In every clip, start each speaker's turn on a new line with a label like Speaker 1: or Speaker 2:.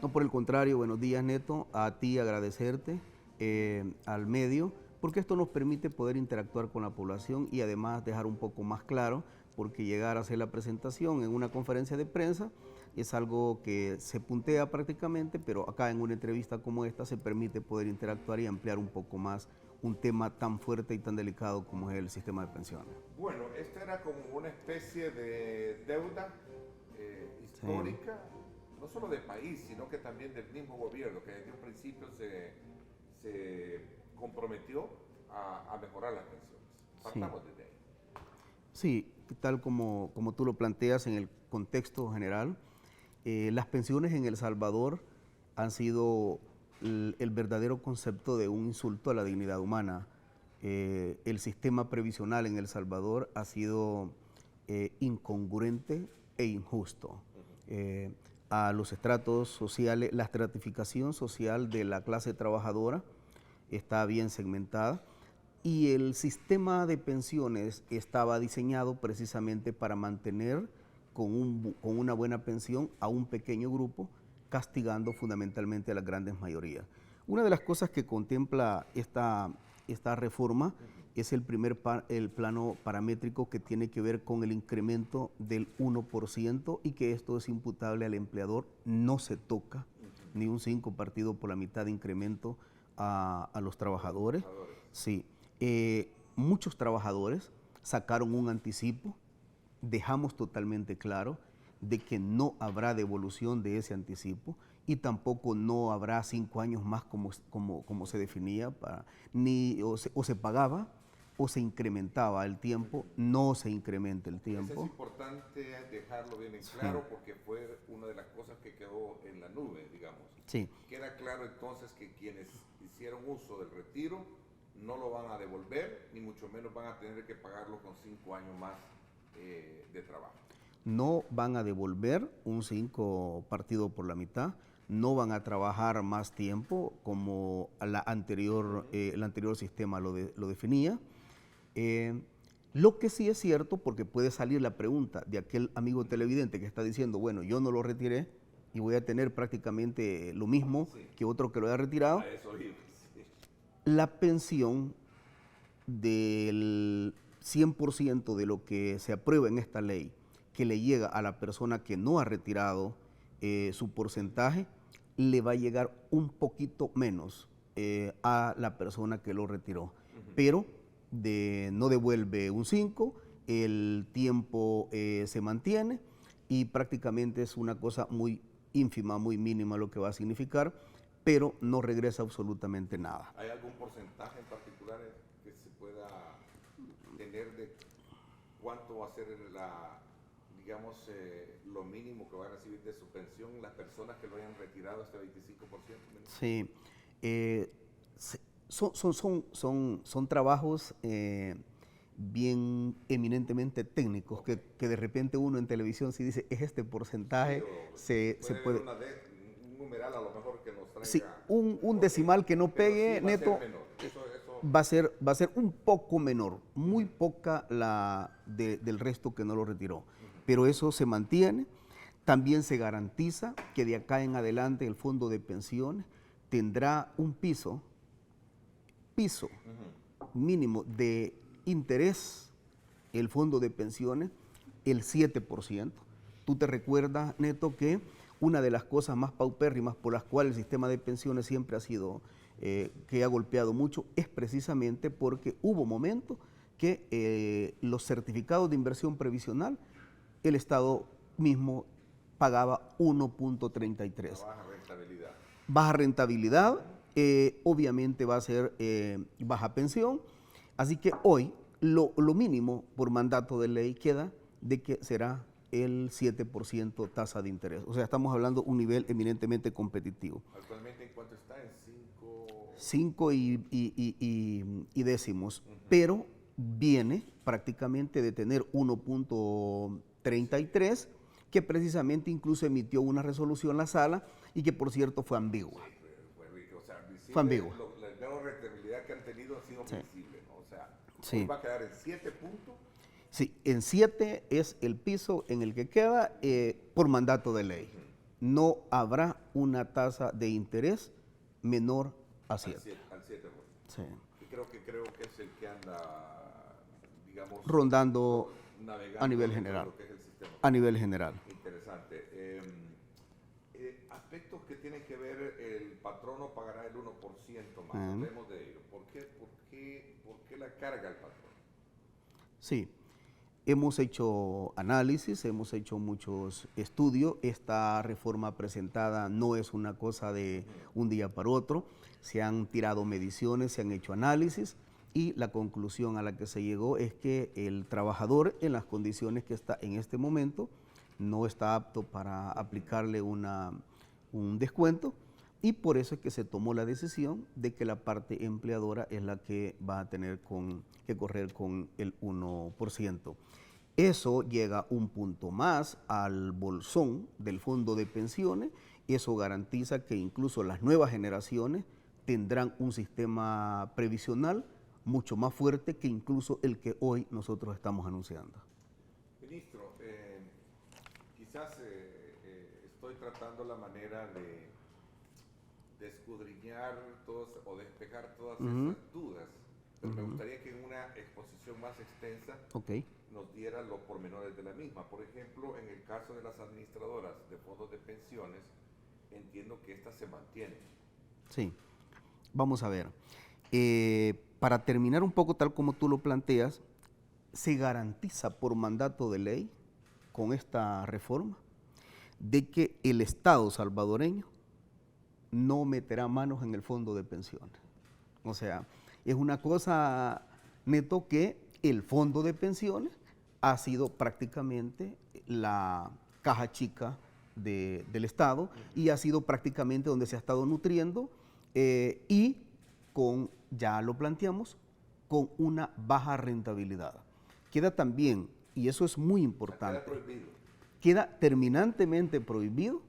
Speaker 1: No, por el contrario, buenos días, Neto, a ti agradecerte, al medio, porque esto nos permite poder interactuar con la población y además dejar un poco más claro, porque llegar a hacer la presentación en una conferencia de prensa es algo que se puntea prácticamente, pero acá en una entrevista como esta se permite poder interactuar y ampliar un poco más un tema tan fuerte y tan delicado como es el sistema de pensiones.
Speaker 2: Bueno, esta era como una especie de deuda
Speaker 1: Sí.
Speaker 2: histórica, no solo del país, sino que también del mismo gobierno, que desde un principio se comprometió a mejorar las pensiones.
Speaker 1: Sí.
Speaker 2: Partamos desde ahí.
Speaker 1: Sí, tal como tú lo planteas en el contexto general, las pensiones en El Salvador han sido el verdadero concepto de un insulto a la dignidad humana. El sistema previsional en El Salvador ha sido incongruente e injusto. Eh, a los estratos sociales, la estratificación social de la clase trabajadora está bien segmentada y el sistema de pensiones estaba diseñado precisamente para mantener con una buena pensión a un pequeño grupo, castigando fundamentalmente a las grandes mayorías. Una de las cosas que contempla esta reforma es el plano paramétrico que tiene que ver con el incremento del 1% y que esto es imputable al empleador, no se toca ni un 5 partido por la mitad de incremento a los trabajadores. Sí, muchos trabajadores sacaron un anticipo, dejamos totalmente claro de que no habrá devolución de ese anticipo y tampoco no habrá 5 años más como se definía, ni o se pagaba o se incrementaba el tiempo, no se incrementa el
Speaker 2: Eso es
Speaker 1: tiempo.
Speaker 2: importante dejarlo bien en
Speaker 1: Sí,
Speaker 2: claro porque fue una de las cosas que quedó en la nube, digamos.
Speaker 1: sí.
Speaker 2: Queda claro entonces que quienes hicieron uso del retiro no lo van a devolver, ni mucho menos van a tener que pagarlo con 5 años más de trabajo.
Speaker 1: No van a devolver un 5 partido por la mitad, no van a trabajar más tiempo como el anterior sistema lo definía. Eh, lo que sí es cierto, porque puede salir la pregunta de aquel amigo televidente que está diciendo, bueno, yo no lo retiré y voy a tener prácticamente lo mismo
Speaker 2: Sí,
Speaker 1: que otro que lo haya retirado.
Speaker 2: a eso iba. Sí.
Speaker 1: La pensión del 100% de lo que se aprueba en esta ley, que le llega a la persona que no ha retirado su porcentaje, le va a llegar un poquito menos a la persona que lo retiró. Pero no devuelve un 5, el tiempo se mantiene y prácticamente es una cosa muy ínfima, muy mínima lo que va a significar, pero no regresa absolutamente nada.
Speaker 2: ¿Hay algún porcentaje en particular que se pueda tener de cuánto va a ser digamos, lo mínimo que van a recibir de su pensión las personas que lo hayan retirado este 25%?
Speaker 1: Sí, son trabajos bien eminentemente técnicos
Speaker 2: Ok.
Speaker 1: que de repente uno en televisión si dice es este
Speaker 2: Sí,
Speaker 1: porcentaje,
Speaker 2: o
Speaker 1: se
Speaker 2: puede haber
Speaker 1: puede.
Speaker 2: un numeral a lo mejor que nos
Speaker 1: Sí,
Speaker 2: traiga.
Speaker 1: un
Speaker 2: Ok,
Speaker 1: decimal que no
Speaker 2: pero sí
Speaker 1: pegue,
Speaker 2: va a ser
Speaker 1: Neto,
Speaker 2: menor. Eso.
Speaker 1: va a ser un poco menor, muy
Speaker 2: Ujú,
Speaker 1: poca del resto que no lo retiró. Pero eso se mantiene. También se garantiza que de acá en adelante el fondo de pensiones tendrá un piso
Speaker 2: ujú.
Speaker 1: mínimo de interés, el fondo de pensiones, el 7%. Tú te recuerdas, Neto, que una de las cosas más paupérrimas por las cuales el sistema de pensiones siempre ha sido, que ha golpeado mucho, es precisamente porque hubo momentos que los certificados de inversión previsional, el Estado mismo pagaba 1.33.
Speaker 2: Una baja rentabilidad.
Speaker 1: Baja rentabilidad, obviamente va a ser baja pensión, así que hoy lo mínimo por mandato de ley queda de que será el 7% tasa de interés. O sea, estamos hablando de un nivel eminentemente competitivo.
Speaker 2: Actualmente, ¿en cuánto está? En 5.
Speaker 1: 5 y décimos, pero viene prácticamente de tener 1.33, que precisamente incluso emitió una resolución la sala y que por cierto fue
Speaker 2: Sí,
Speaker 1: ambigua.
Speaker 2: o sea,
Speaker 1: Fue
Speaker 2: visible,
Speaker 1: ambigua.
Speaker 2: la menor rentabilidad que han tenido ha sido
Speaker 1: Sí,
Speaker 2: visible, ¿no? O sea, hoy
Speaker 1: sí.
Speaker 2: va a quedar en 7 puntos.
Speaker 1: Sí, en 7 es el piso en el que queda por mandato de ley. no habrá una tasa de interés menor a 7.
Speaker 2: Al 7%.
Speaker 1: Sí.
Speaker 2: Y creo que es el que anda, digamos,
Speaker 1: Rondando
Speaker 2: navegando
Speaker 1: a nivel
Speaker 2: dentro de
Speaker 1: general.
Speaker 2: lo que es el sistema.
Speaker 1: A nivel general.
Speaker 2: Interesante. Aspectos que tienen que ver, el patrono pagará el 1% más. Hablemos de ello. ¿Por qué la carga el patrón?
Speaker 1: Sí. Hemos hecho análisis, hemos hecho muchos estudios. Esta reforma presentada no es una cosa de un día para otro. Se han tirado mediciones, se han hecho análisis y la conclusión a la que se llegó es que el trabajador en las condiciones que está en este momento no está apto para aplicarle un descuento y por eso es que se tomó la decisión de que la parte empleadora es la que va a tener que correr con el 1%. Eso llega un punto más al bolsón del fondo de pensiones y eso garantiza que incluso las nuevas generaciones tendrán un sistema previsional mucho más fuerte que incluso el que hoy nosotros estamos anunciando.
Speaker 2: Ministro, quizás estoy tratando la manera de escudriñar o despejar todas esas dudas, pero me gustaría que en una exposición más extensa nos diera los pormenores de la misma. Por ejemplo, en el caso de las administradoras de fondos de pensiones, entiendo que estas se mantienen.
Speaker 1: Sí, vamos a ver. Para terminar un poco tal como tú lo planteas, se garantiza por mandato de ley con esta reforma de que el Estado salvadoreño no meterá manos en el fondo de pensiones. O sea, es una cosa neto que el fondo de pensiones ha sido prácticamente la caja chica del Estado y ha sido prácticamente donde se ha estado nutriendo y con, ya lo planteamos, con una baja rentabilidad. Queda también, y eso es muy importante, queda terminantemente prohibido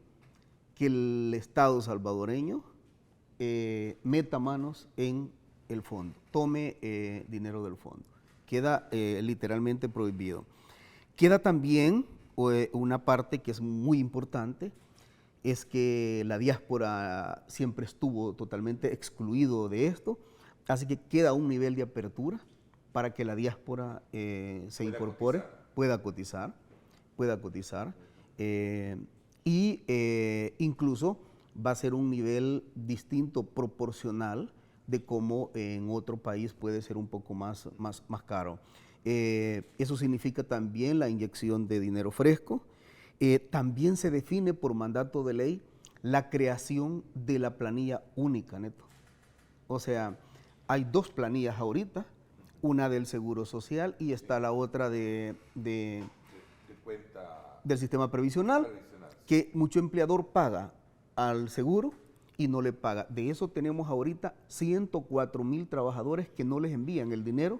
Speaker 1: que el Estado salvadoreño meta manos en el fondo, tome dinero del fondo. Queda literalmente prohibido. Queda también una parte que es muy importante, es que la diáspora siempre estuvo totalmente excluido de esto, así que queda un nivel de apertura para que la diáspora se incorpore, pueda cotizar, y incluso va a ser un nivel distinto, proporcional, de cómo en otro país puede ser un poco más caro. Eso significa también la inyección de dinero fresco. También se define por mandato de ley la creación de la planilla única, Neto. O sea, hay dos planillas ahorita, una del Seguro Social y está la otra del sistema previsional, que mucho empleador paga al seguro y no le paga. De eso tenemos ahorita 104,000 trabajadores que no les envían el dinero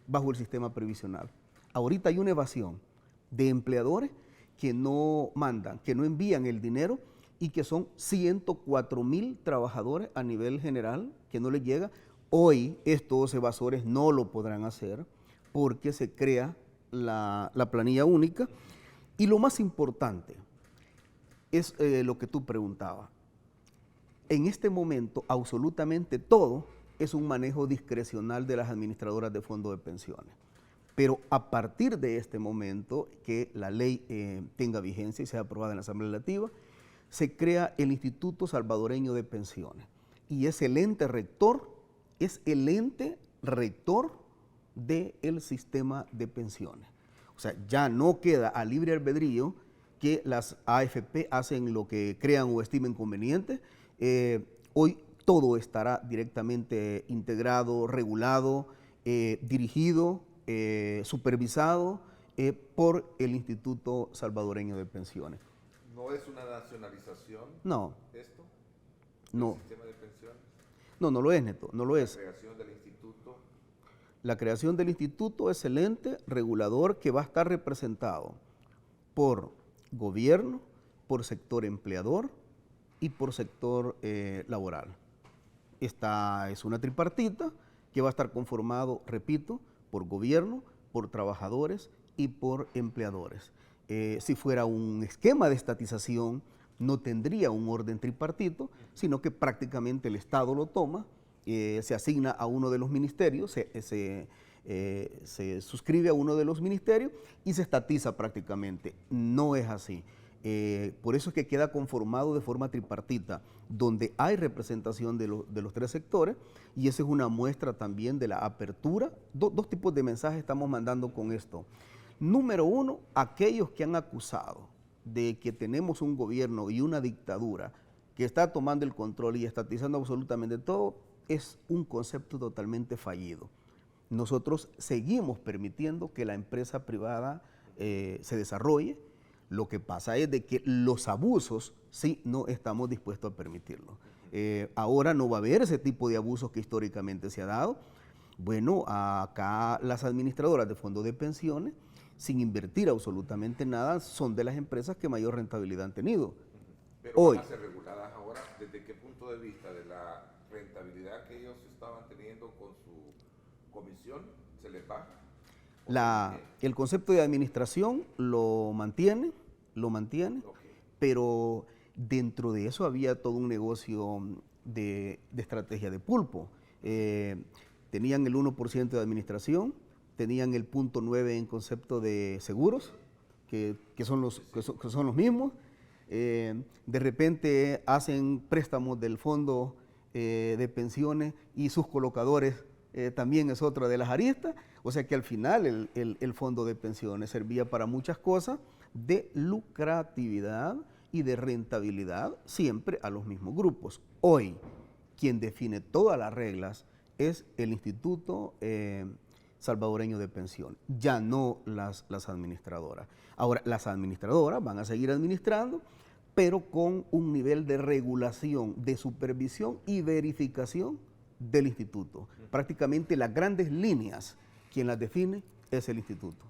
Speaker 1: bajo el sistema previsional. Ahorita hay una evasión de empleadores que no mandan, que no envían el dinero y que son 104,000 trabajadores a nivel general que no les llega. Hoy estos evasores no lo podrán hacer porque se crea la planilla única. Y lo más importante es lo que tú preguntabas. En este momento, absolutamente todo es un manejo discrecional de las administradoras de fondos de pensiones. Pero a partir de este momento, que la ley tenga vigencia y sea aprobada en la Asamblea Legislativa, se crea el Instituto Salvadoreño de Pensiones. Y es el ente rector, del sistema de pensiones. O sea, ya no queda a libre albedrío que las AFP hacen lo que crean o estimen conveniente. Hoy todo estará directamente integrado, regulado, dirigido, supervisado por el Instituto Salvadoreño de Pensiones.
Speaker 2: ¿No es una nacionalización?
Speaker 1: No.
Speaker 2: ¿Esto?
Speaker 1: No.
Speaker 2: ¿El sistema de pensiones?
Speaker 1: No, no lo es, Neto, no lo es.
Speaker 2: ¿La creación del instituto?
Speaker 1: La creación del instituto es el ente regulador que va a estar representado por gobierno, por sector empleador y por sector laboral. Esta es una tripartita que va a estar conformado, repito, por gobierno, por trabajadores y por empleadores. Si fuera un esquema de estatización, no tendría un orden tripartito, sino que prácticamente el Estado lo toma, se asigna a uno de los ministerios, se suscribe a uno de los ministerios y se estatiza prácticamente. No es así. Por eso es que queda conformado de forma tripartita, donde hay representación de los tres sectores, y esa es una muestra también de la apertura. Dos tipos de mensajes estamos mandando con esto. Número uno, aquellos que han acusado de que tenemos un gobierno y una dictadura que está tomando el control y estatizando absolutamente todo, es un concepto totalmente fallido. Nosotros seguimos permitiendo que la empresa privada se desarrolle. Lo que pasa es de que los abusos sí no estamos dispuestos a permitirlo. Ahora no va a haber ese tipo de abusos que históricamente se ha dado. Bueno, acá las administradoras de fondos de pensiones, sin invertir absolutamente nada, son de las empresas que mayor rentabilidad han tenido.
Speaker 2: Pero
Speaker 1: hoy,
Speaker 2: van a ser reguladas ahora, ¿desde qué punto de vista de la rentabilidad que ellos estaban teniendo con su comisión se les va?
Speaker 1: el concepto de administración lo mantiene,
Speaker 2: Okay.
Speaker 1: pero dentro de eso había todo un negocio de estrategia de pulpo. Tenían el 1% de administración, tenían el 0.9 en concepto de seguros, que son los mismos. De repente hacen préstamos del fondo de pensiones y sus colocadores también es otra de las aristas. O sea que al final el fondo de pensiones servía para muchas cosas de lucratividad y de rentabilidad siempre a los mismos grupos. Hoy, quien define todas las reglas es el Instituto Salvadoreño de Pensión, ya no las administradoras. Ahora, las administradoras van a seguir administrando, pero con un nivel de regulación, de supervisión y verificación del instituto. Prácticamente las grandes líneas, quien las define es el instituto.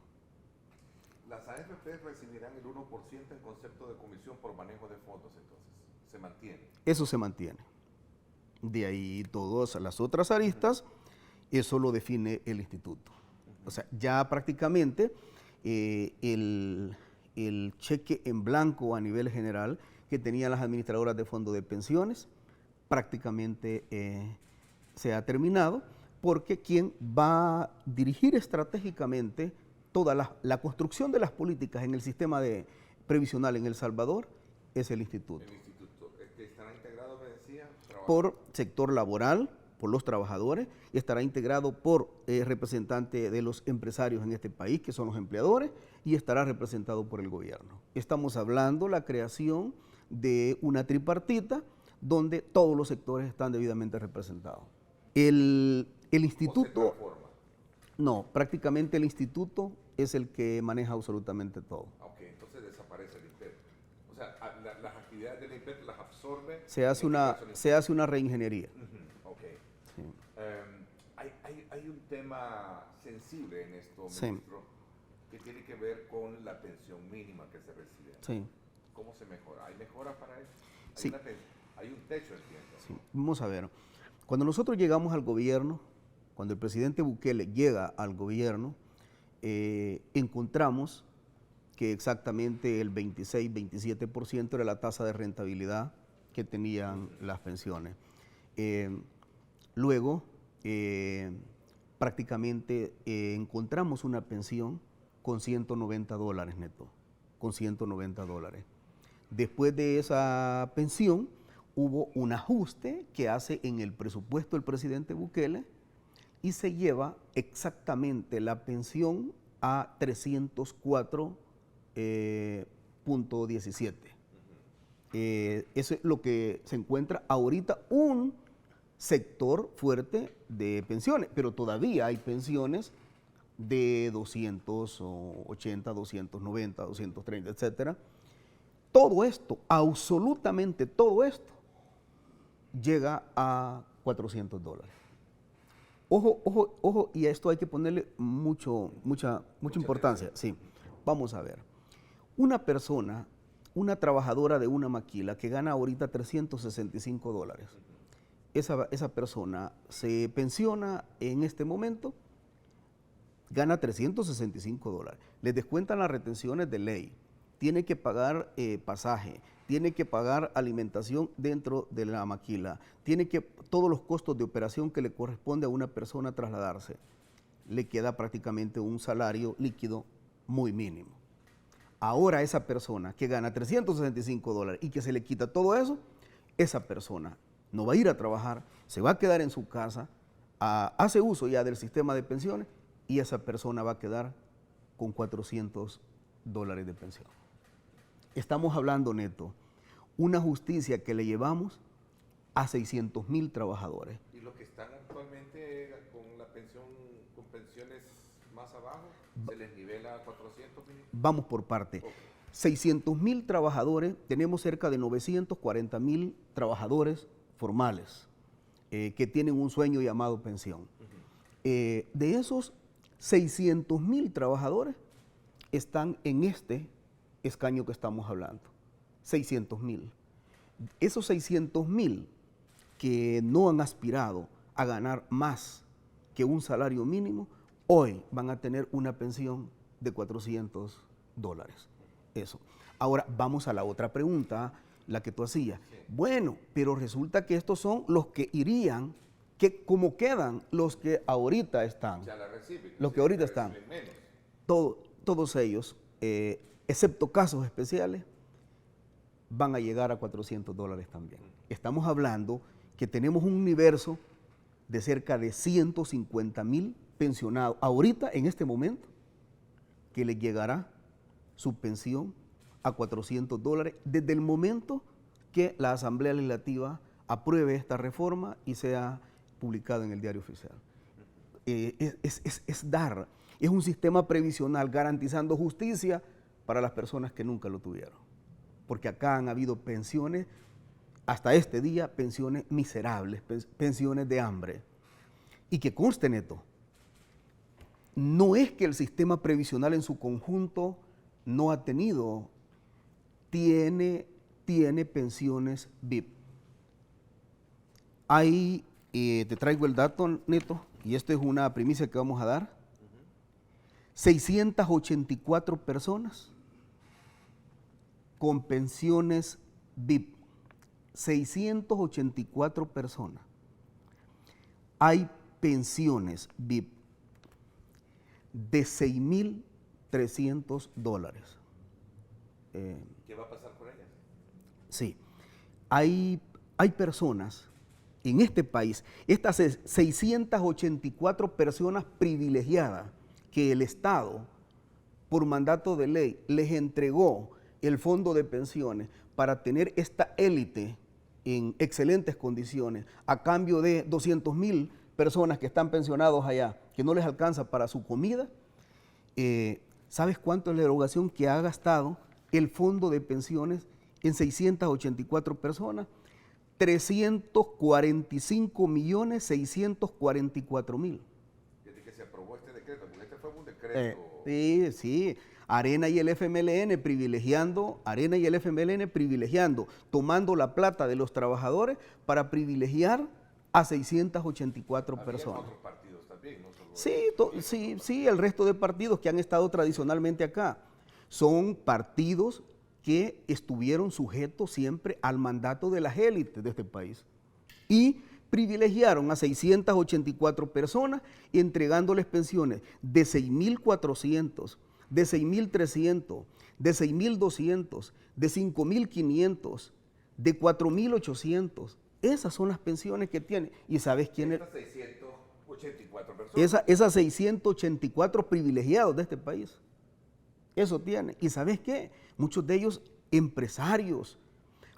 Speaker 2: Las AFP recibirán el 1% en concepto de comisión por manejo de fondos, entonces, ¿se mantiene?
Speaker 1: Eso se mantiene. De ahí todas las otras aristas, eso lo define el instituto. O sea, ya prácticamente el cheque en blanco a nivel general que tenían las administradoras de fondos de pensiones prácticamente se ha terminado, porque quien va a dirigir estratégicamente toda la construcción de las políticas en el sistema previsional en El Salvador es el instituto.
Speaker 2: El instituto estará integrado, me decía,
Speaker 1: por sector laboral, por los trabajadores, y estará integrado por representantes de los empresarios en este país, que son los empleadores, y estará representado por el gobierno. Estamos hablando de la creación de una tripartita donde todos los sectores están debidamente representados. El instituto, no, prácticamente el instituto es el que maneja absolutamente todo.
Speaker 2: Ok, entonces desaparece el INPEP. O sea, las actividades del INPEP las absorbe.
Speaker 1: Se hace una reingeniería.
Speaker 2: Ok.
Speaker 1: Sí.
Speaker 2: Hay un tema sensible en esto,
Speaker 1: Sí.
Speaker 2: ministro, que tiene que ver con la pensión mínima que se recibe.
Speaker 1: Sí.
Speaker 2: ¿Cómo se mejora? ¿Hay mejora para eso?
Speaker 1: Sí.
Speaker 2: Hay un techo, entiendo.
Speaker 1: Sí. Vamos a ver. Cuando nosotros llegamos al gobierno, cuando el presidente Bukele llega al gobierno, encontramos que exactamente el 26-27% era la tasa de rentabilidad que tenían las pensiones. Luego, prácticamente encontramos una pensión con $190 neto, con $190. Después de esa pensión, hubo un ajuste que hace en el presupuesto el presidente Bukele y se lleva exactamente la pensión a 304.17. Eso es lo que se encuentra ahorita, un sector fuerte de pensiones, pero todavía hay pensiones de 280, 290, 230, etcétera. Todo esto, absolutamente todo esto, llega a $400. Ojo, y a esto hay que ponerle mucha importancia. Sí, vamos a ver. Una persona, una trabajadora de una maquila que gana ahorita $365, esa persona se pensiona en este momento, gana $365. Les descuentan las retenciones de ley, tiene que pagar pasaje, tiene que pagar alimentación dentro de la maquila, tiene que todos los costos de operación que le corresponde a una persona trasladarse, le queda prácticamente un salario líquido muy mínimo. Ahora esa persona que gana $365 y que se le quita todo eso, esa persona no va a ir a trabajar, se va a quedar en su casa, hace uso ya del sistema de pensiones y esa persona va a quedar con $400 de pensión. Estamos hablando, Neto, una justicia que le llevamos a 600,000 trabajadores.
Speaker 2: ¿Y los que están actualmente con la pensión, con pensiones más abajo, se les nivela a 400,000?
Speaker 1: Vamos por parte.
Speaker 2: Okay.
Speaker 1: 600,000 trabajadores, tenemos cerca de 940,000 trabajadores formales que tienen un sueño llamado pensión. De esos 600,000 trabajadores están en este escaño que estamos hablando, 600,000. Esos 600,000 que no han aspirado a ganar más que un salario mínimo, hoy van a tener una pensión de $400. Eso. Ahora vamos a la otra pregunta, la que tú hacías. Sí. Bueno, pero resulta que estos son los que irían, que como quedan los que ahorita están.
Speaker 2: O sea, la reciben,
Speaker 1: los que ahorita están. Todos ellos, excepto casos especiales, van a llegar a $400 también. Estamos hablando que tenemos un universo de cerca de 150,000 pensionados ahorita, en este momento, que les llegará su pensión a $400 desde el momento que la Asamblea Legislativa apruebe esta reforma y sea publicada en el Diario Oficial. Es un sistema previsional garantizando justicia para las personas que nunca lo tuvieron. Porque acá han habido pensiones, hasta este día, pensiones miserables, pensiones de hambre. Y que conste, Neto, no es que el sistema previsional en su conjunto no ha tenido, tiene pensiones VIP. Ahí te traigo el dato, Neto, y esto es una primicia que vamos a dar. 684 personas con pensiones VIP. 684 personas. Hay pensiones VIP de $6,300.
Speaker 2: ¿Qué va a pasar con ellas?
Speaker 1: Sí. Hay personas en este país, estas 684 personas privilegiadas que el Estado, por mandato de ley, les entregó el fondo de pensiones para tener esta élite en excelentes condiciones, a cambio de 200,000 personas que están pensionados allá, que no les alcanza para su comida. ¿Sabes cuánto es la erogación que ha gastado el fondo de pensiones en 684 personas? 345,644,000.
Speaker 2: Desde que se aprobó este decreto, porque este fue un decreto.
Speaker 1: Sí. Arena y el FMLN privilegiando, tomando la plata de los trabajadores para privilegiar a 684 personas.
Speaker 2: Otros partidos también, no solo
Speaker 1: sí, el resto de partidos que han estado tradicionalmente acá. Son partidos que estuvieron sujetos siempre al mandato de las élites de este país. Y privilegiaron a 684 personas entregándoles pensiones de 6,400, de 6,300, de 6,200, de 5,500, de 4,800. Esas son las pensiones que tienen. ¿Y sabes quién es?
Speaker 2: 684 personas.
Speaker 1: Esas 684 privilegiados de este país. Eso tiene. ¿Y sabes qué? Muchos de ellos empresarios,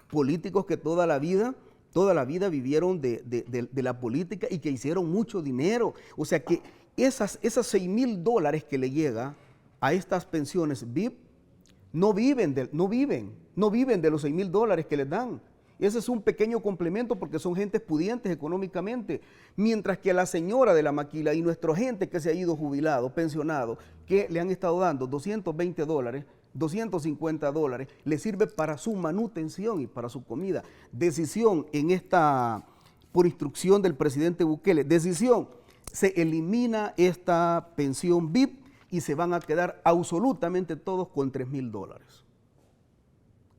Speaker 1: políticos que toda la vida vivieron de la política y que hicieron mucho dinero. O sea que esas $6,000 que le llega a estas pensiones VIP no viven de los $6,000 que les dan. Ese es un pequeño complemento porque son gentes pudientes económicamente, mientras que la señora de la maquila y nuestra gente que se ha ido jubilado, pensionado, que le han estado dando $220, $250, le sirve para su manutención y para su comida. Decisión por instrucción del presidente Bukele, se elimina esta pensión VIP y se van a quedar absolutamente todos con $3,000.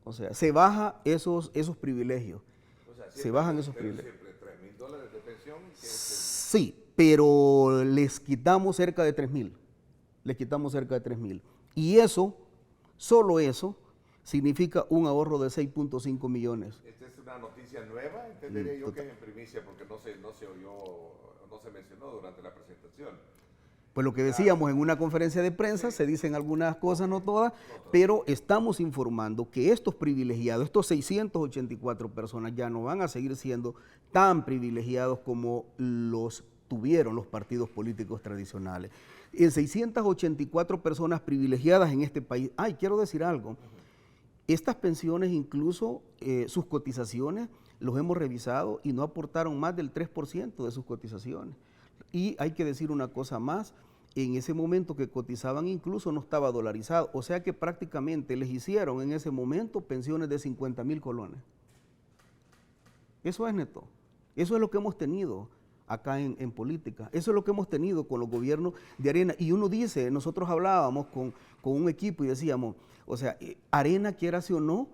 Speaker 1: O sea, se baja esos privilegios.
Speaker 2: O sea,
Speaker 1: Se bajan esos privilegios.
Speaker 2: siempre $3,000 de pensión.
Speaker 1: Sí, pero les quitamos cerca de 3,000. Les quitamos cerca de 3,000. Y eso, solo eso, significa un ahorro de 6.5 millones.
Speaker 2: Esta es una noticia nueva, entendería yo que es en primicia, porque no se oyó, no se mencionó durante la presentación.
Speaker 1: Pues lo que decíamos en una conferencia de prensa, se dicen algunas cosas, no todas, pero estamos informando que estos privilegiados, estos 684 personas ya no van a seguir siendo tan privilegiados como los tuvieron los partidos políticos tradicionales. En 684 personas privilegiadas en este país, quiero decir algo, estas pensiones incluso sus cotizaciones los hemos revisado y no aportaron más del 3% de sus cotizaciones. Y hay que decir una cosa más, en ese momento que cotizaban incluso no estaba dolarizado, o sea que prácticamente les hicieron en ese momento pensiones de 50,000 colones. Eso es neto, eso es lo que hemos tenido acá en política, eso es lo que hemos tenido con los gobiernos de Arena. Y uno dice, nosotros hablábamos con un equipo y decíamos, o sea, Arena, quierase o no,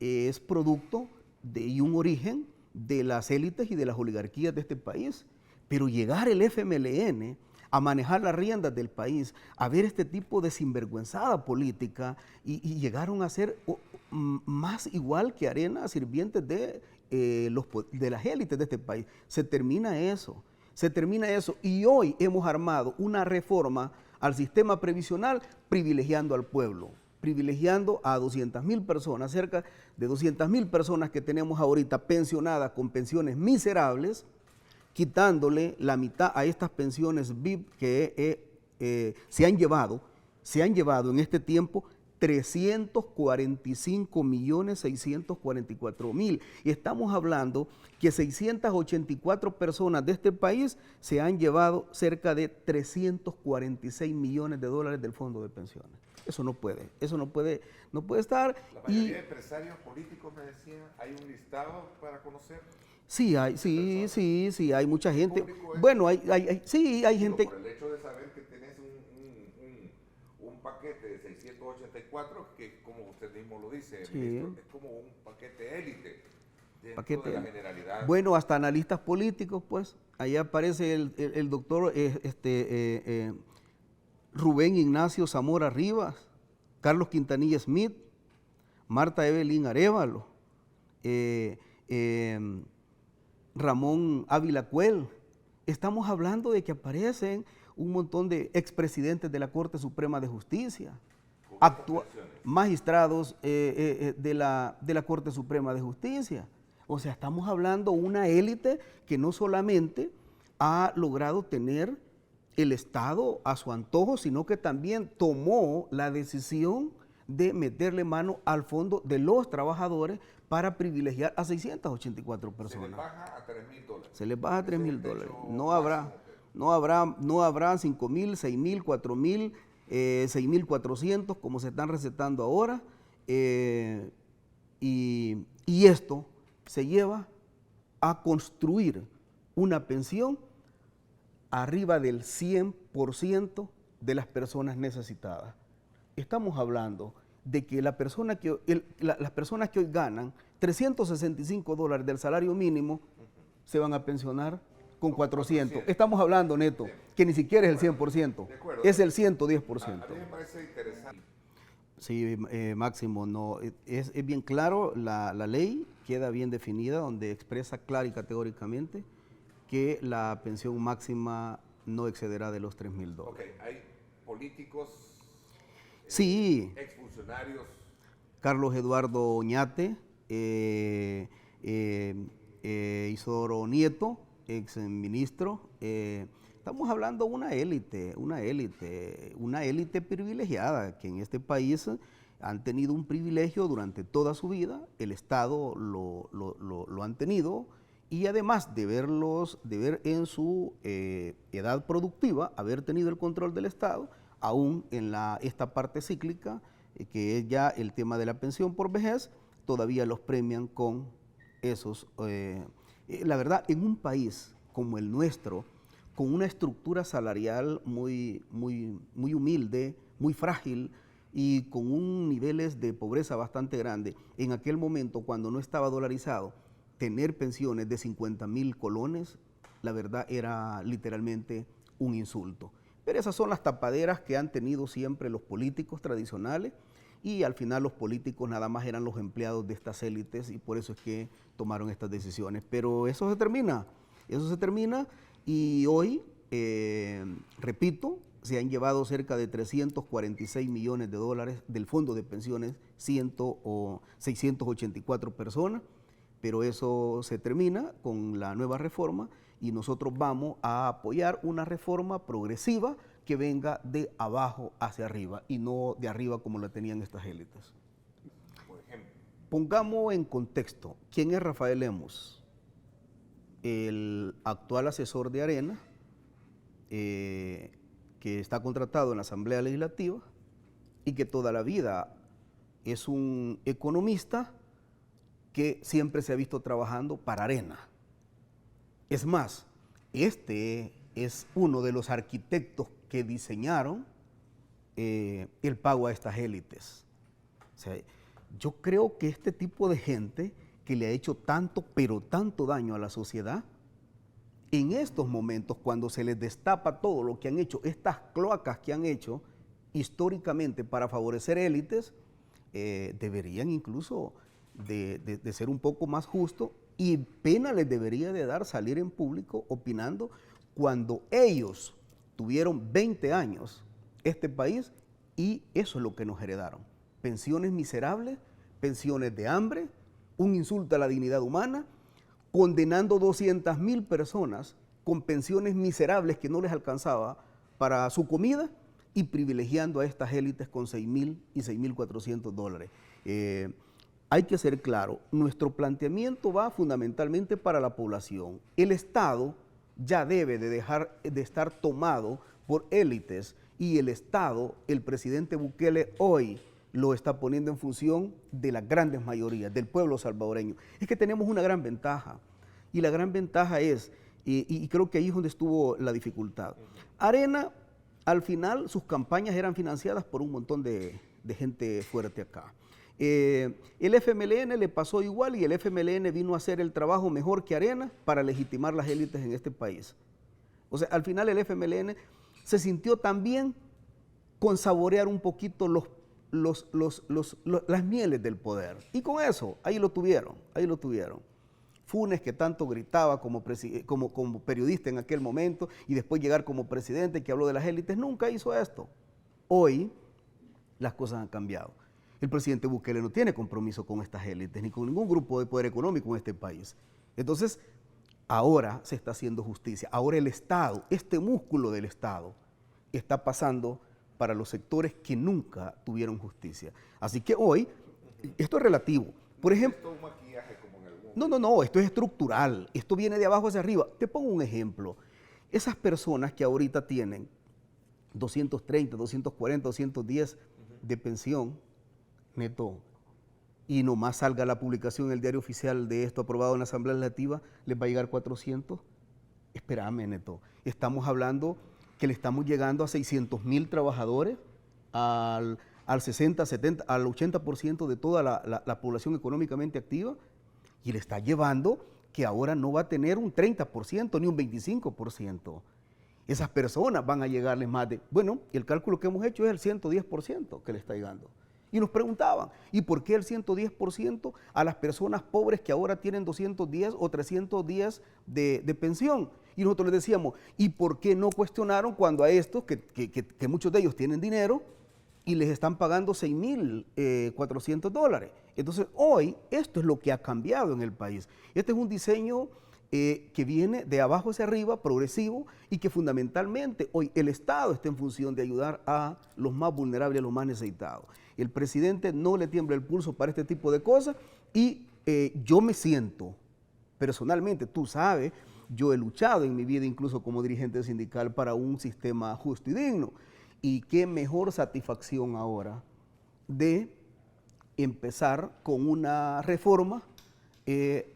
Speaker 1: es producto y un origen de las élites y de las oligarquías de este país, pero llegar el FMLN a manejar las riendas del país, a ver este tipo de sinvergüenzada política y llegaron a ser más igual que Arena, sirvientes de las élites de este país. Se termina eso y hoy hemos armado una reforma al sistema previsional privilegiando al pueblo, privilegiando a 200,000 personas, cerca de 200,000 personas que tenemos ahorita pensionadas con pensiones miserables, quitándole la mitad a estas pensiones VIP que se han llevado en este tiempo 345,644,000. Y estamos hablando que 684 personas de este país se han llevado cerca de $346 millones del fondo de pensiones. Eso no puede estar.
Speaker 2: La mayoría de empresarios políticos me decían, ¿hay un listado para conocer?
Speaker 1: Sí, hay mucha gente. Bueno, hay gente.
Speaker 2: Por el hecho de saber que tenés un paquete de 684, que como usted mismo lo dice, ministro, es como un paquete élite dentro de la generalidad.
Speaker 1: Bueno, hasta analistas políticos, pues. Ahí aparece el doctor Rubén Ignacio Zamora Rivas, Carlos Quintanilla Smith, Marta Evelyn Arévalo, Ramón Ávila Cuel. Estamos hablando de que aparecen un montón de expresidentes de la Corte Suprema de Justicia, magistrados de la Corte Suprema de Justicia. O sea, estamos hablando de una élite que no solamente ha logrado tener el Estado a su antojo, sino que también tomó la decisión de meterle mano al fondo de los trabajadores para privilegiar a 684 personas.
Speaker 2: Se les baja a $3,000.
Speaker 1: Se les baja a $3,000. No habrá 5,000, 6,000, 4,000, 6,400 como se están recetando ahora. Y esto se lleva a construir una pensión arriba del 100% de las personas necesitadas. Estamos hablando de que las personas que hoy ganan $365 del salario mínimo se van a pensionar con 400. Estamos hablando, neto, que ni siquiera es el 100%, es el 110%.
Speaker 2: A mí me parece interesante.
Speaker 1: Sí, Máximo, no, es bien claro, la ley queda bien definida, donde expresa clara y categóricamente que la pensión máxima no excederá de los $3,000.
Speaker 2: Ok, hay políticos,
Speaker 1: sí,
Speaker 2: exfuncionarios.
Speaker 1: Carlos Eduardo Oñate, Isidoro Nieto, ex ministro. Estamos hablando de una élite privilegiada que en este país han tenido un privilegio durante toda su vida, el Estado lo han tenido, y además de ver en su edad productiva, haber tenido el control del Estado, aún en esta parte cíclica, que es ya el tema de la pensión por vejez, todavía los premian con esos. La verdad, en un país como el nuestro, con una estructura salarial muy humilde, muy frágil, y con un niveles de pobreza bastante grande, en aquel momento cuando no estaba dolarizado, tener pensiones de 50,000 colones, la verdad era literalmente un insulto. Pero esas son las tapaderas que han tenido siempre los políticos tradicionales, y al final los políticos nada más eran los empleados de estas élites, y por eso es que tomaron estas decisiones. Pero eso se termina y hoy, repito, se han llevado cerca de 346 millones de dólares del fondo de pensiones, 684 personas, pero eso se termina con la nueva reforma y nosotros vamos a apoyar una reforma progresiva que venga de abajo hacia arriba y no de arriba como la tenían estas élites.
Speaker 2: Por ejemplo,
Speaker 1: Pongamos en contexto, ¿quién es Rafael Lemus? El actual asesor de Arena, que está contratado en la Asamblea Legislativa y que toda la vida es un economista que siempre se ha visto trabajando para Arena. Es más, este es uno de los arquitectos que diseñaron el pago a estas élites. O sea, yo creo que este tipo de gente que le ha hecho tanto, pero tanto daño a la sociedad, en estos momentos, cuando se les destapa todo lo que han hecho, estas cloacas que han hecho históricamente para favorecer élites, deberían incluso de ser un poco más justos, y pena les debería de dar salir en público opinando cuando ellos tuvieron 20 años este país y eso es lo que nos heredaron. Pensiones miserables, pensiones de hambre, un insulto a la dignidad humana, condenando 200,000 personas con pensiones miserables que no les alcanzaba para su comida y privilegiando a estas élites con 6,000 y 6,400 dólares. Hay que ser claro, nuestro planteamiento va fundamentalmente para la población. El Estado ya debe de dejar de estar tomado por élites y el Estado, el presidente Bukele hoy lo está poniendo en función de las grandes mayorías, del pueblo salvadoreño. Es que tenemos una gran ventaja y la gran ventaja es, y creo que ahí es donde estuvo la dificultad. Arena, al final, sus campañas eran financiadas por un montón de gente fuerte acá. El FMLN le pasó igual y el FMLN vino a hacer el trabajo mejor que Arena para legitimar las élites en este país. O sea, al final el FMLN se sintió también con saborear un poquito las mieles del poder. Y con eso, ahí lo tuvieron. Funes, que tanto gritaba como periodista en aquel momento y después llegar como presidente que habló de las élites, nunca hizo esto. Hoy las cosas han cambiado. El presidente Bukele no tiene compromiso con estas élites ni con ningún grupo de poder económico en este país. Entonces, ahora se está haciendo justicia. Ahora el Estado, este músculo del Estado, está pasando para los sectores que nunca tuvieron justicia. Así que hoy, esto es relativo. Por ejemplo,
Speaker 2: ¿esto es un maquillaje como en algún...
Speaker 1: no, esto es estructural. Esto viene de abajo hacia arriba. Te pongo un ejemplo. Esas personas que ahorita tienen 230, 240, 210 de pensión, neto, y nomás salga la publicación en el diario oficial de esto aprobado en la Asamblea Legislativa, les va a llegar 400. Espérame, neto, estamos hablando que le estamos llegando a 600,000 trabajadores, al 60, 70, al 80% de toda la población económicamente activa, y le está llevando que ahora no va a tener un 30% ni un 25%. Esas personas van a llegarles más de, bueno, el cálculo que hemos hecho es el 110% que le está llegando. Y nos preguntaban, ¿y por qué el 110% a las personas pobres que ahora tienen 210 o 300 días de pensión? Y nosotros les decíamos, ¿y por qué no cuestionaron cuando a estos, que muchos de ellos tienen dinero, y les están pagando 6,400 dólares? Entonces, hoy, esto es lo que ha cambiado en el país. Este es un diseño que viene de abajo hacia arriba, progresivo, y que fundamentalmente hoy el Estado está en función de ayudar a los más vulnerables, a los más necesitados. El presidente no le tiembla el pulso para este tipo de cosas y yo me siento, personalmente, tú sabes, yo he luchado en mi vida incluso como dirigente sindical para un sistema justo y digno. Y qué mejor satisfacción ahora de empezar con una reforma que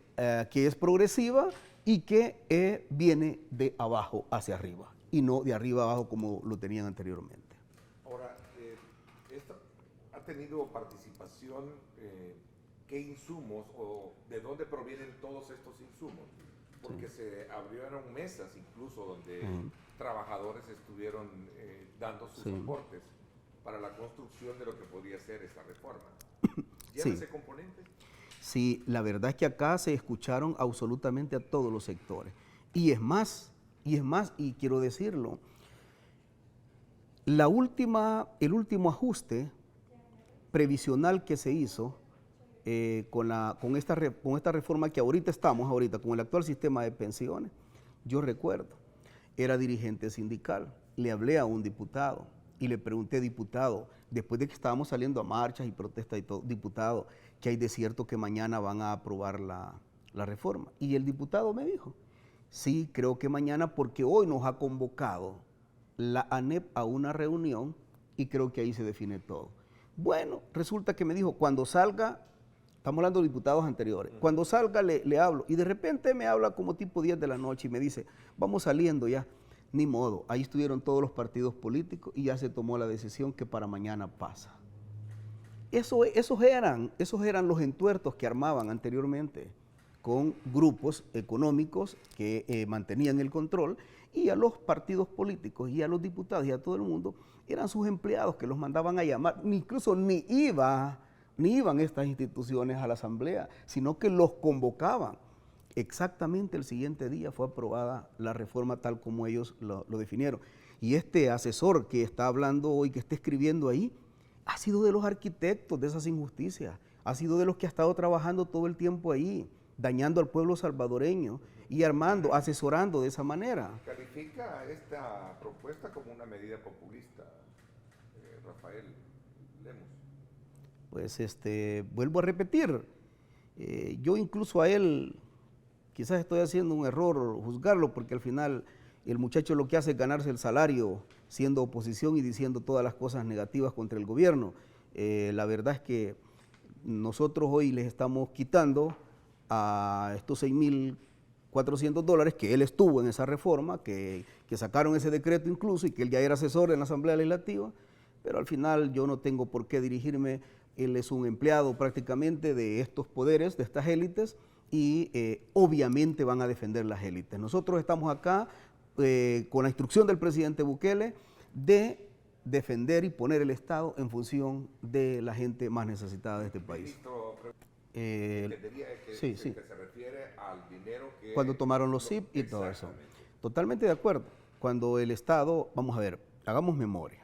Speaker 1: es progresiva y que viene de abajo hacia arriba y no de arriba abajo como lo tenían anteriormente.
Speaker 2: Ahora, ¿han tenido participación? ¿Qué insumos o de dónde provienen todos estos insumos? Porque se abrieron mesas incluso donde trabajadores estuvieron dando sus aportes para la construcción de lo que podría ser esta reforma. ¿Lleva ese componente?
Speaker 1: Sí, la verdad es que acá se escucharon absolutamente a todos los sectores. Y es más, y quiero decirlo, el último ajuste previsional que se hizo con esta reforma que ahorita estamos, con el actual sistema de pensiones, yo recuerdo, era dirigente sindical, le hablé a un diputado y le pregunté, diputado, después de que estábamos saliendo a marchas y protestas y todo, diputado, ¿qué hay de cierto que mañana van a aprobar la reforma? Y el diputado me dijo, sí, creo que mañana, porque hoy nos ha convocado la ANEP a una reunión y creo que ahí se define todo. Bueno, resulta que me dijo, cuando salga, estamos hablando de diputados anteriores, cuando salga le hablo, y de repente me habla como tipo 10 de la noche y me dice, vamos saliendo ya. Ni modo, ahí estuvieron todos los partidos políticos y ya se tomó la decisión que para mañana pasa. Esos eran los entuertos que armaban anteriormente con grupos económicos que mantenían el control, y a los partidos políticos y a los diputados y a todo el mundo eran sus empleados que los mandaban a llamar, incluso ni iban estas instituciones a la asamblea, sino que los convocaban. Exactamente el siguiente día fue aprobada la reforma tal como ellos lo definieron. Y este asesor que está hablando hoy, que está escribiendo ahí, ha sido de los arquitectos de esas injusticias, ha sido de los que ha estado trabajando todo el tiempo ahí, dañando al pueblo salvadoreño y armando, asesorando de esa manera.
Speaker 2: ¿Califica esta propuesta como una medida populista, Rafael Lemus?
Speaker 1: Pues vuelvo a repetir, yo incluso a él, quizás estoy haciendo un error juzgarlo, porque al final el muchacho lo que hace es ganarse el salario siendo oposición y diciendo todas las cosas negativas contra el gobierno. La verdad es que nosotros hoy les estamos quitando a estos $6,400 que él estuvo en esa reforma, que sacaron ese decreto incluso, y que él ya era asesor en la Asamblea Legislativa, pero al final yo no tengo por qué dirigirme. Él es un empleado prácticamente de estos poderes, de estas élites, y obviamente van a defender las élites. Nosotros estamos acá con la instrucción del presidente Bukele de defender y poner el Estado en función de la gente más necesitada de este país.
Speaker 2: Entendería que
Speaker 1: sí.
Speaker 2: se refiere al dinero que...
Speaker 1: Cuando tomaron los SIP y todo eso. Totalmente de acuerdo. Cuando el Estado, vamos a ver, hagamos memoria.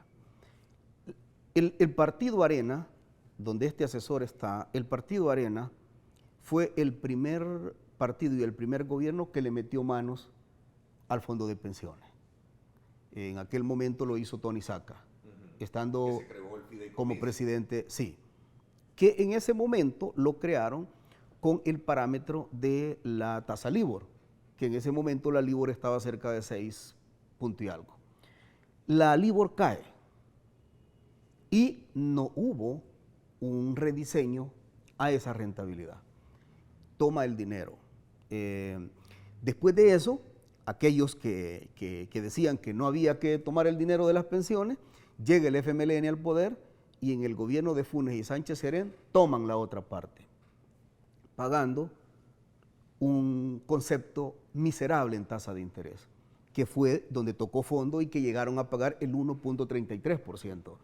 Speaker 1: El Partido Arena, donde este asesor está, el Partido Arena fue el primer partido y el primer gobierno que le metió manos al fondo de pensiones. En aquel momento lo hizo Tony Saca, estando como presidente, sí. Que en ese momento lo crearon con el parámetro de la tasa LIBOR, que en ese momento la LIBOR estaba cerca de 6 puntos y algo. La LIBOR cae y no hubo un rediseño a esa rentabilidad. Toma el dinero. Después de eso, aquellos que decían que no había que tomar el dinero de las pensiones, llega el FMLN al poder y en el gobierno de Funes y Sánchez Serén toman la otra parte, pagando un concepto miserable en tasa de interés, que fue donde tocó fondo y que llegaron a pagar el 1.33%.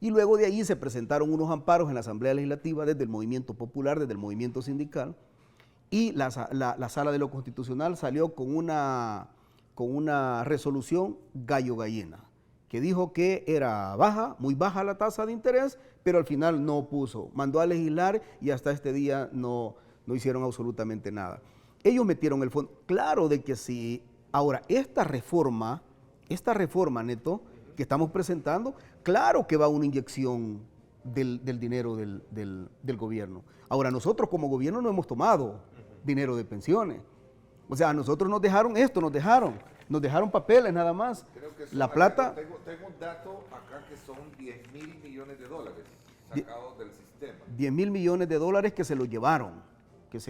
Speaker 1: Y luego de ahí se presentaron unos amparos en la Asamblea Legislativa desde el movimiento popular, desde el movimiento sindical, y la Sala de lo Constitucional salió con una resolución gallo-gallina, que dijo que era muy baja la tasa de interés, pero al final no puso, mandó a legislar y hasta este día no hicieron absolutamente nada. Ellos metieron el fondo, claro de que sí. Ahora, esta reforma, Neto, que estamos presentando, claro que va una inyección del dinero del gobierno. Ahora, nosotros como gobierno no hemos tomado dinero de pensiones. O sea, a nosotros nos dejaron esto, nos dejaron papeles nada más.
Speaker 2: Creo que
Speaker 1: la plata...
Speaker 2: Tengo un dato acá que son $10,000 millones sacados del sistema.
Speaker 1: $10,000 millones que se los llevaron, que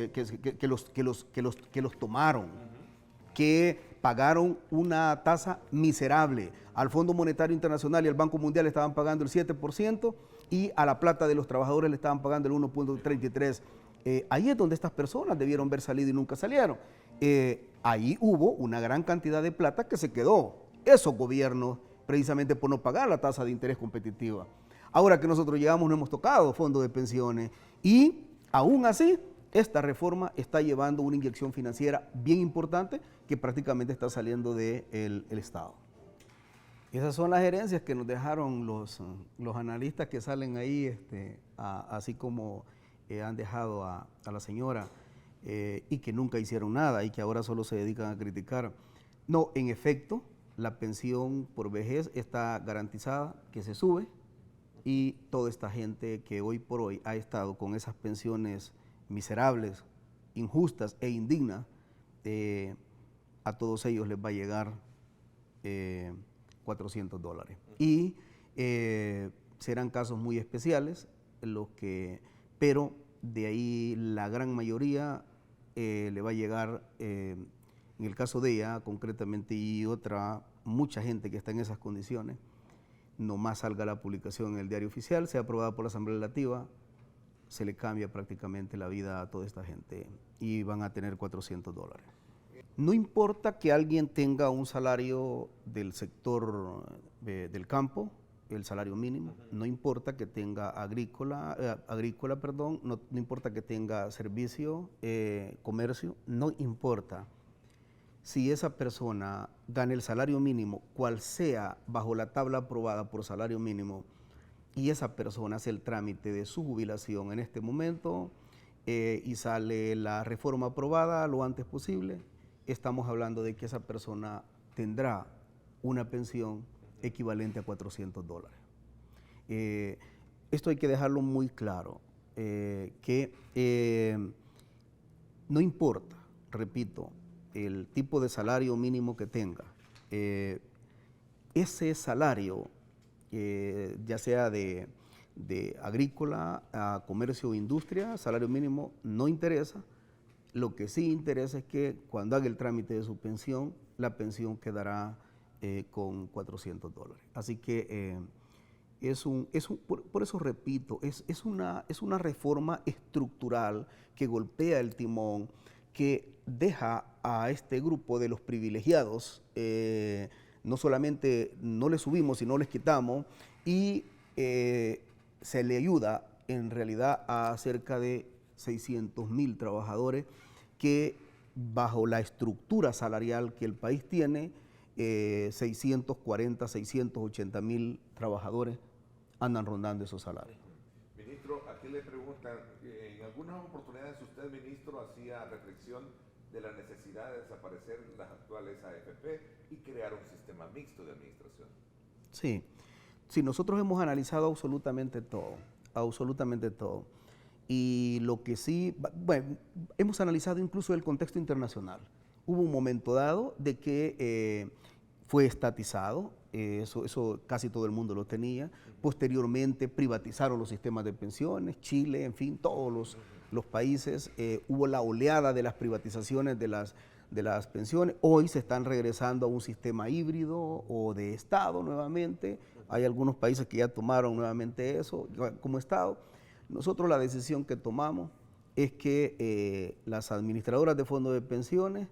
Speaker 1: los tomaron, que pagaron una tasa miserable. Al Fondo Monetario Internacional y al Banco Mundial estaban pagando el 7%, y a la plata de los trabajadores le estaban pagando el 1.33. Ahí es donde estas personas debieron haber salido y nunca salieron. Ahí hubo una gran cantidad de plata que se quedó. Esos gobiernos, precisamente por no pagar la tasa de interés competitiva. Ahora que nosotros llegamos no hemos tocado fondos de pensiones y aún así esta reforma está llevando una inyección financiera bien importante que prácticamente está saliendo del Estado. Esas son las herencias que nos dejaron los analistas que salen ahí, así como han dejado a la señora y que nunca hicieron nada y que ahora solo se dedican a criticar. No, en efecto, la pensión por vejez está garantizada, que se sube, y toda esta gente que hoy por hoy ha estado con esas pensiones miserables, injustas e indignas, a todos ellos les va a llegar $400. Y serán casos muy especiales, pero de ahí la gran mayoría le va a llegar, en el caso de ella concretamente y mucha gente que está en esas condiciones, nomás salga la publicación en el diario oficial, sea aprobada por la Asamblea Legislativa, se le cambia prácticamente la vida a toda esta gente y van a tener $400. No importa que alguien tenga un salario del sector del campo, el salario mínimo, no importa que tenga agrícola, no importa que tenga servicio, comercio, no importa. Si esa persona gana el salario mínimo, cual sea bajo la tabla aprobada por salario mínimo, y esa persona hace el trámite de su jubilación en este momento y sale la reforma aprobada lo antes posible, estamos hablando de que esa persona tendrá una pensión equivalente a $400. Esto hay que dejarlo muy claro, que no importa, repito, el tipo de salario mínimo que tenga, ese salario, ya sea de agrícola a comercio o industria, salario mínimo no interesa. Lo que sí interesa es que cuando haga el trámite de su pensión, la pensión quedará con $400. Así que por eso repito, es una reforma estructural que golpea el timón, que deja a este grupo de los privilegiados, no solamente no les subimos, sino les quitamos, y se le ayuda en realidad a cerca de 600,000 trabajadores que bajo la estructura salarial que el país tiene, 640, 680,000 trabajadores andan rondando esos salarios.
Speaker 2: Ministro, aquí le preguntan, en algunas oportunidades usted, ministro, hacía reflexión de la necesidad de desaparecer las actuales AFP y crear un sistema mixto de administración.
Speaker 1: Sí, nosotros hemos analizado absolutamente todo. Y lo que sí, bueno, hemos analizado incluso el contexto internacional. Hubo un momento dado de que fue estatizado, eso casi todo el mundo lo tenía. Posteriormente privatizaron los sistemas de pensiones, Chile, en fin, todos los países. Hubo la oleada de las privatizaciones de las pensiones. Hoy se están regresando a un sistema híbrido o de Estado nuevamente. Hay algunos países que ya tomaron nuevamente eso como Estado. Nosotros la decisión que tomamos es que las administradoras de fondos de pensiones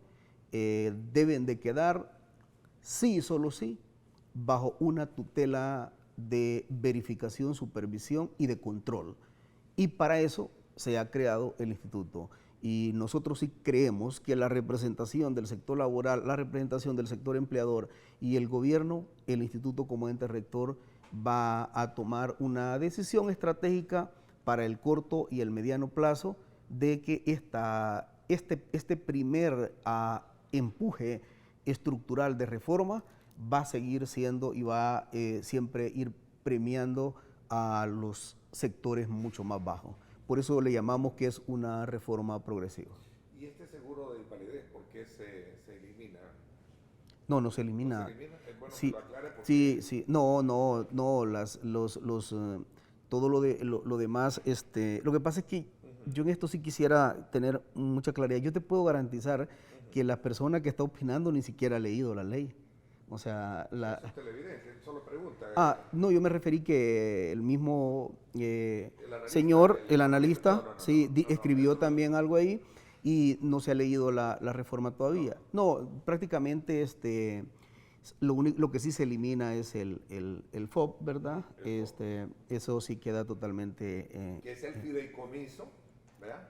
Speaker 1: deben de quedar, sí y solo sí, bajo una tutela de verificación, supervisión y de control. Y para eso se ha creado el instituto. Y nosotros sí creemos que la representación del sector laboral, la representación del sector empleador y el gobierno, el instituto como ente rector va a tomar una decisión estratégica para el corto y el mediano plazo de que este primer empuje estructural de reforma va a seguir siendo y va a siempre ir premiando a los sectores mucho más bajos. Por eso le llamamos que es una reforma progresiva.
Speaker 2: ¿Y este seguro de invalidez por qué se elimina?
Speaker 1: No se elimina.
Speaker 2: ¿No se elimina? Es bueno
Speaker 1: Sí,
Speaker 2: que lo aclare porque...
Speaker 1: sí, todo lo demás, lo que pasa es que yo en esto sí quisiera tener mucha claridad. Yo te puedo garantizar que la persona que está opinando ni siquiera ha leído la ley, O sea,
Speaker 2: Eso es televidente, solo pregunta.
Speaker 1: no, yo me referí que el mismo
Speaker 2: El analista,
Speaker 1: señor, el
Speaker 2: no,
Speaker 1: analista,
Speaker 2: no, no,
Speaker 1: sí,
Speaker 2: no, no,
Speaker 1: escribió
Speaker 2: eso
Speaker 1: también algo ahí y no se ha leído la reforma todavía. No, prácticamente lo que sí se elimina es el FOB, ¿verdad?
Speaker 2: el FOB.
Speaker 1: Eso sí queda totalmente...
Speaker 2: Que es el fideicomiso, ¿verdad?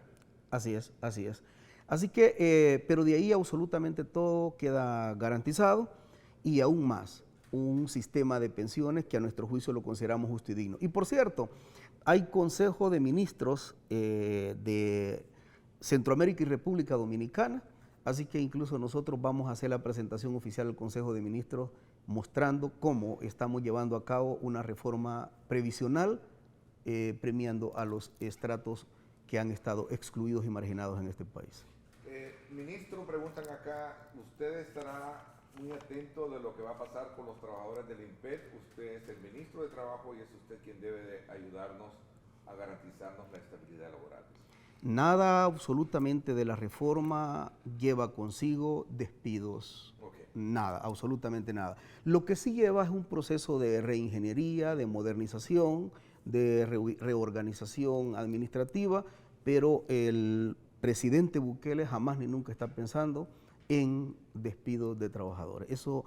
Speaker 1: Así es, así es. Así que, pero de ahí absolutamente todo queda garantizado y aún más, un sistema de pensiones que a nuestro juicio lo consideramos justo y digno. Y por cierto, hay Consejo de Ministros de Centroamérica y República Dominicana, así que incluso nosotros vamos a hacer la presentación oficial al Consejo de Ministros mostrando cómo estamos llevando a cabo una reforma previsional premiando a los estratos que han estado excluidos y marginados en este país.
Speaker 2: Ministro, preguntan acá, ¿usted estará muy atento de lo que va a pasar con los trabajadores del INPED? Usted es el ministro de Trabajo y es usted quien debe de ayudarnos a garantizarnos la estabilidad laboral.
Speaker 1: Nada absolutamente de la reforma lleva consigo despidos.
Speaker 2: Okay.
Speaker 1: Nada, absolutamente nada. Lo que sí lleva es un proceso de reingeniería, de modernización, de reorganización administrativa, pero el presidente Bukele jamás ni nunca está pensando en despidos de trabajadores. Eso,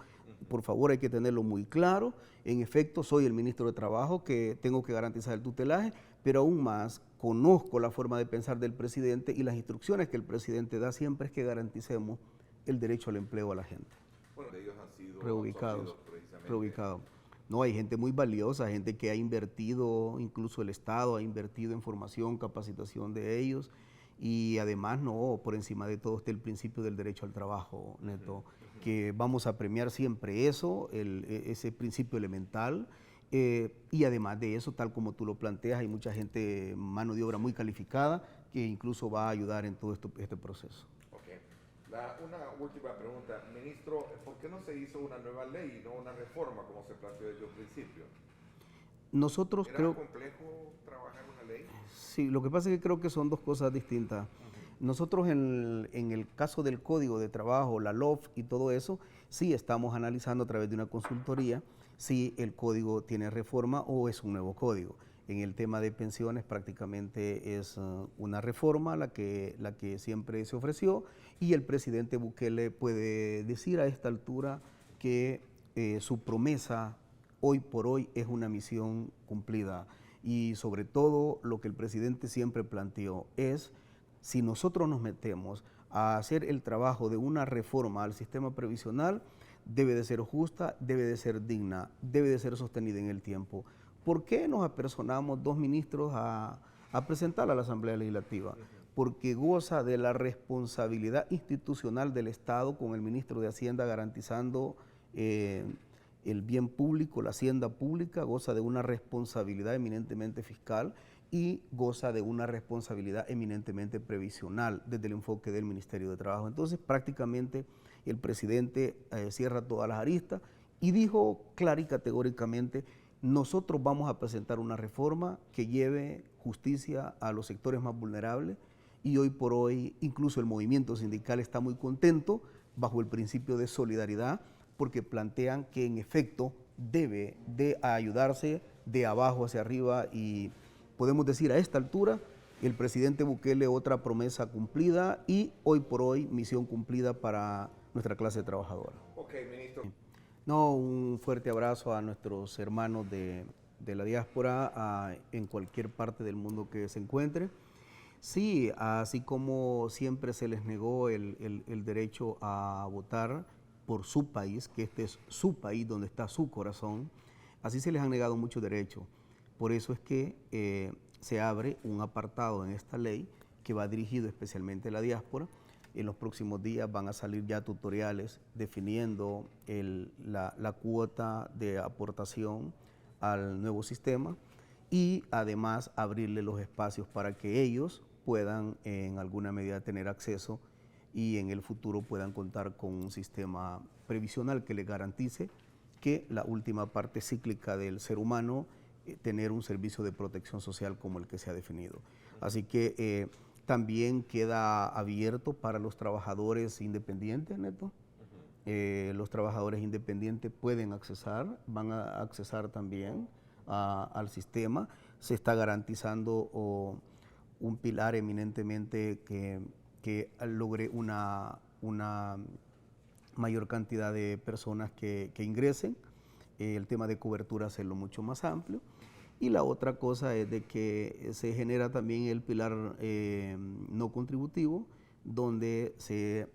Speaker 1: por favor, hay que tenerlo muy claro. En efecto, soy el ministro de Trabajo, que tengo que garantizar el tutelaje, pero aún más conozco la forma de pensar del presidente y las instrucciones que el presidente da siempre es que garanticemos el derecho al empleo a la gente.
Speaker 2: Bueno, ellos han sido
Speaker 1: reubicados,
Speaker 2: precisamente.
Speaker 1: reubicados. No, hay gente muy valiosa, gente que ha invertido, incluso el Estado ha invertido en formación, capacitación de ellos y además, no, por encima de todo está el principio del derecho al trabajo, Neto, que vamos a premiar siempre eso, ese principio elemental. Y además de eso, tal como tú lo planteas, hay mucha gente, mano de obra muy calificada, que incluso va a ayudar en todo este proceso.
Speaker 2: Okay. Una última pregunta, ministro, ¿por qué no se hizo una nueva ley y no una reforma como se planteó desde un principio?
Speaker 1: Nosotros
Speaker 2: ¿Era
Speaker 1: creo...
Speaker 2: complejo trabajar una ley?
Speaker 1: Sí, lo que pasa es que creo que son dos cosas distintas. Nosotros en el caso del Código de Trabajo, la LOF y todo eso, sí estamos analizando a través de una consultoría si el código tiene reforma o es un nuevo código. En el tema de pensiones prácticamente es una reforma la que siempre se ofreció y el presidente Bukele puede decir a esta altura que su promesa hoy por hoy es una misión cumplida y sobre todo lo que el presidente siempre planteó es si nosotros nos metemos a hacer el trabajo de una reforma al sistema previsional, debe de ser justa, debe de ser digna, debe de ser sostenida en el tiempo. ¿Por qué nos apersonamos dos ministros a presentarla a la Asamblea Legislativa? Porque goza de la responsabilidad institucional del Estado con el ministro de Hacienda garantizando el bien público, la hacienda pública, goza de una responsabilidad eminentemente fiscal y goza de una responsabilidad eminentemente previsional desde el enfoque del Ministerio de Trabajo. Entonces, prácticamente el presidente cierra todas las aristas y dijo clara y categóricamente, nosotros vamos a presentar una reforma que lleve justicia a los sectores más vulnerables y hoy por hoy incluso el movimiento sindical está muy contento bajo el principio de solidaridad porque plantean que en efecto debe de ayudarse de abajo hacia arriba y podemos decir a esta altura el presidente Bukele otra promesa cumplida y hoy por hoy misión cumplida para nuestra clase trabajadora.
Speaker 2: Ok, ministro.
Speaker 1: No, un fuerte abrazo a nuestros hermanos de la diáspora en cualquier parte del mundo que se encuentre. Sí, así como siempre se les negó el derecho a votar por su país, que este es su país donde está su corazón, así se les han negado muchos derechos. Por eso es que se abre un apartado en esta ley que va dirigido especialmente a la diáspora. En los próximos días van a salir ya tutoriales definiendo la cuota de aportación al nuevo sistema y además abrirle los espacios para que ellos puedan en alguna medida tener acceso y en el futuro puedan contar con un sistema previsional que les garantice que la última parte cíclica del ser humano, tener un servicio de protección social como el que se ha definido. Así que también queda abierto para los trabajadores independientes, Neto, los trabajadores independientes pueden accesar, van a accesar también al sistema. Se está garantizando un pilar eminentemente que logre una mayor cantidad de personas que ingresen. El tema de cobertura hacerlo mucho más amplio. Y la otra cosa es de que se genera también el pilar no contributivo, donde se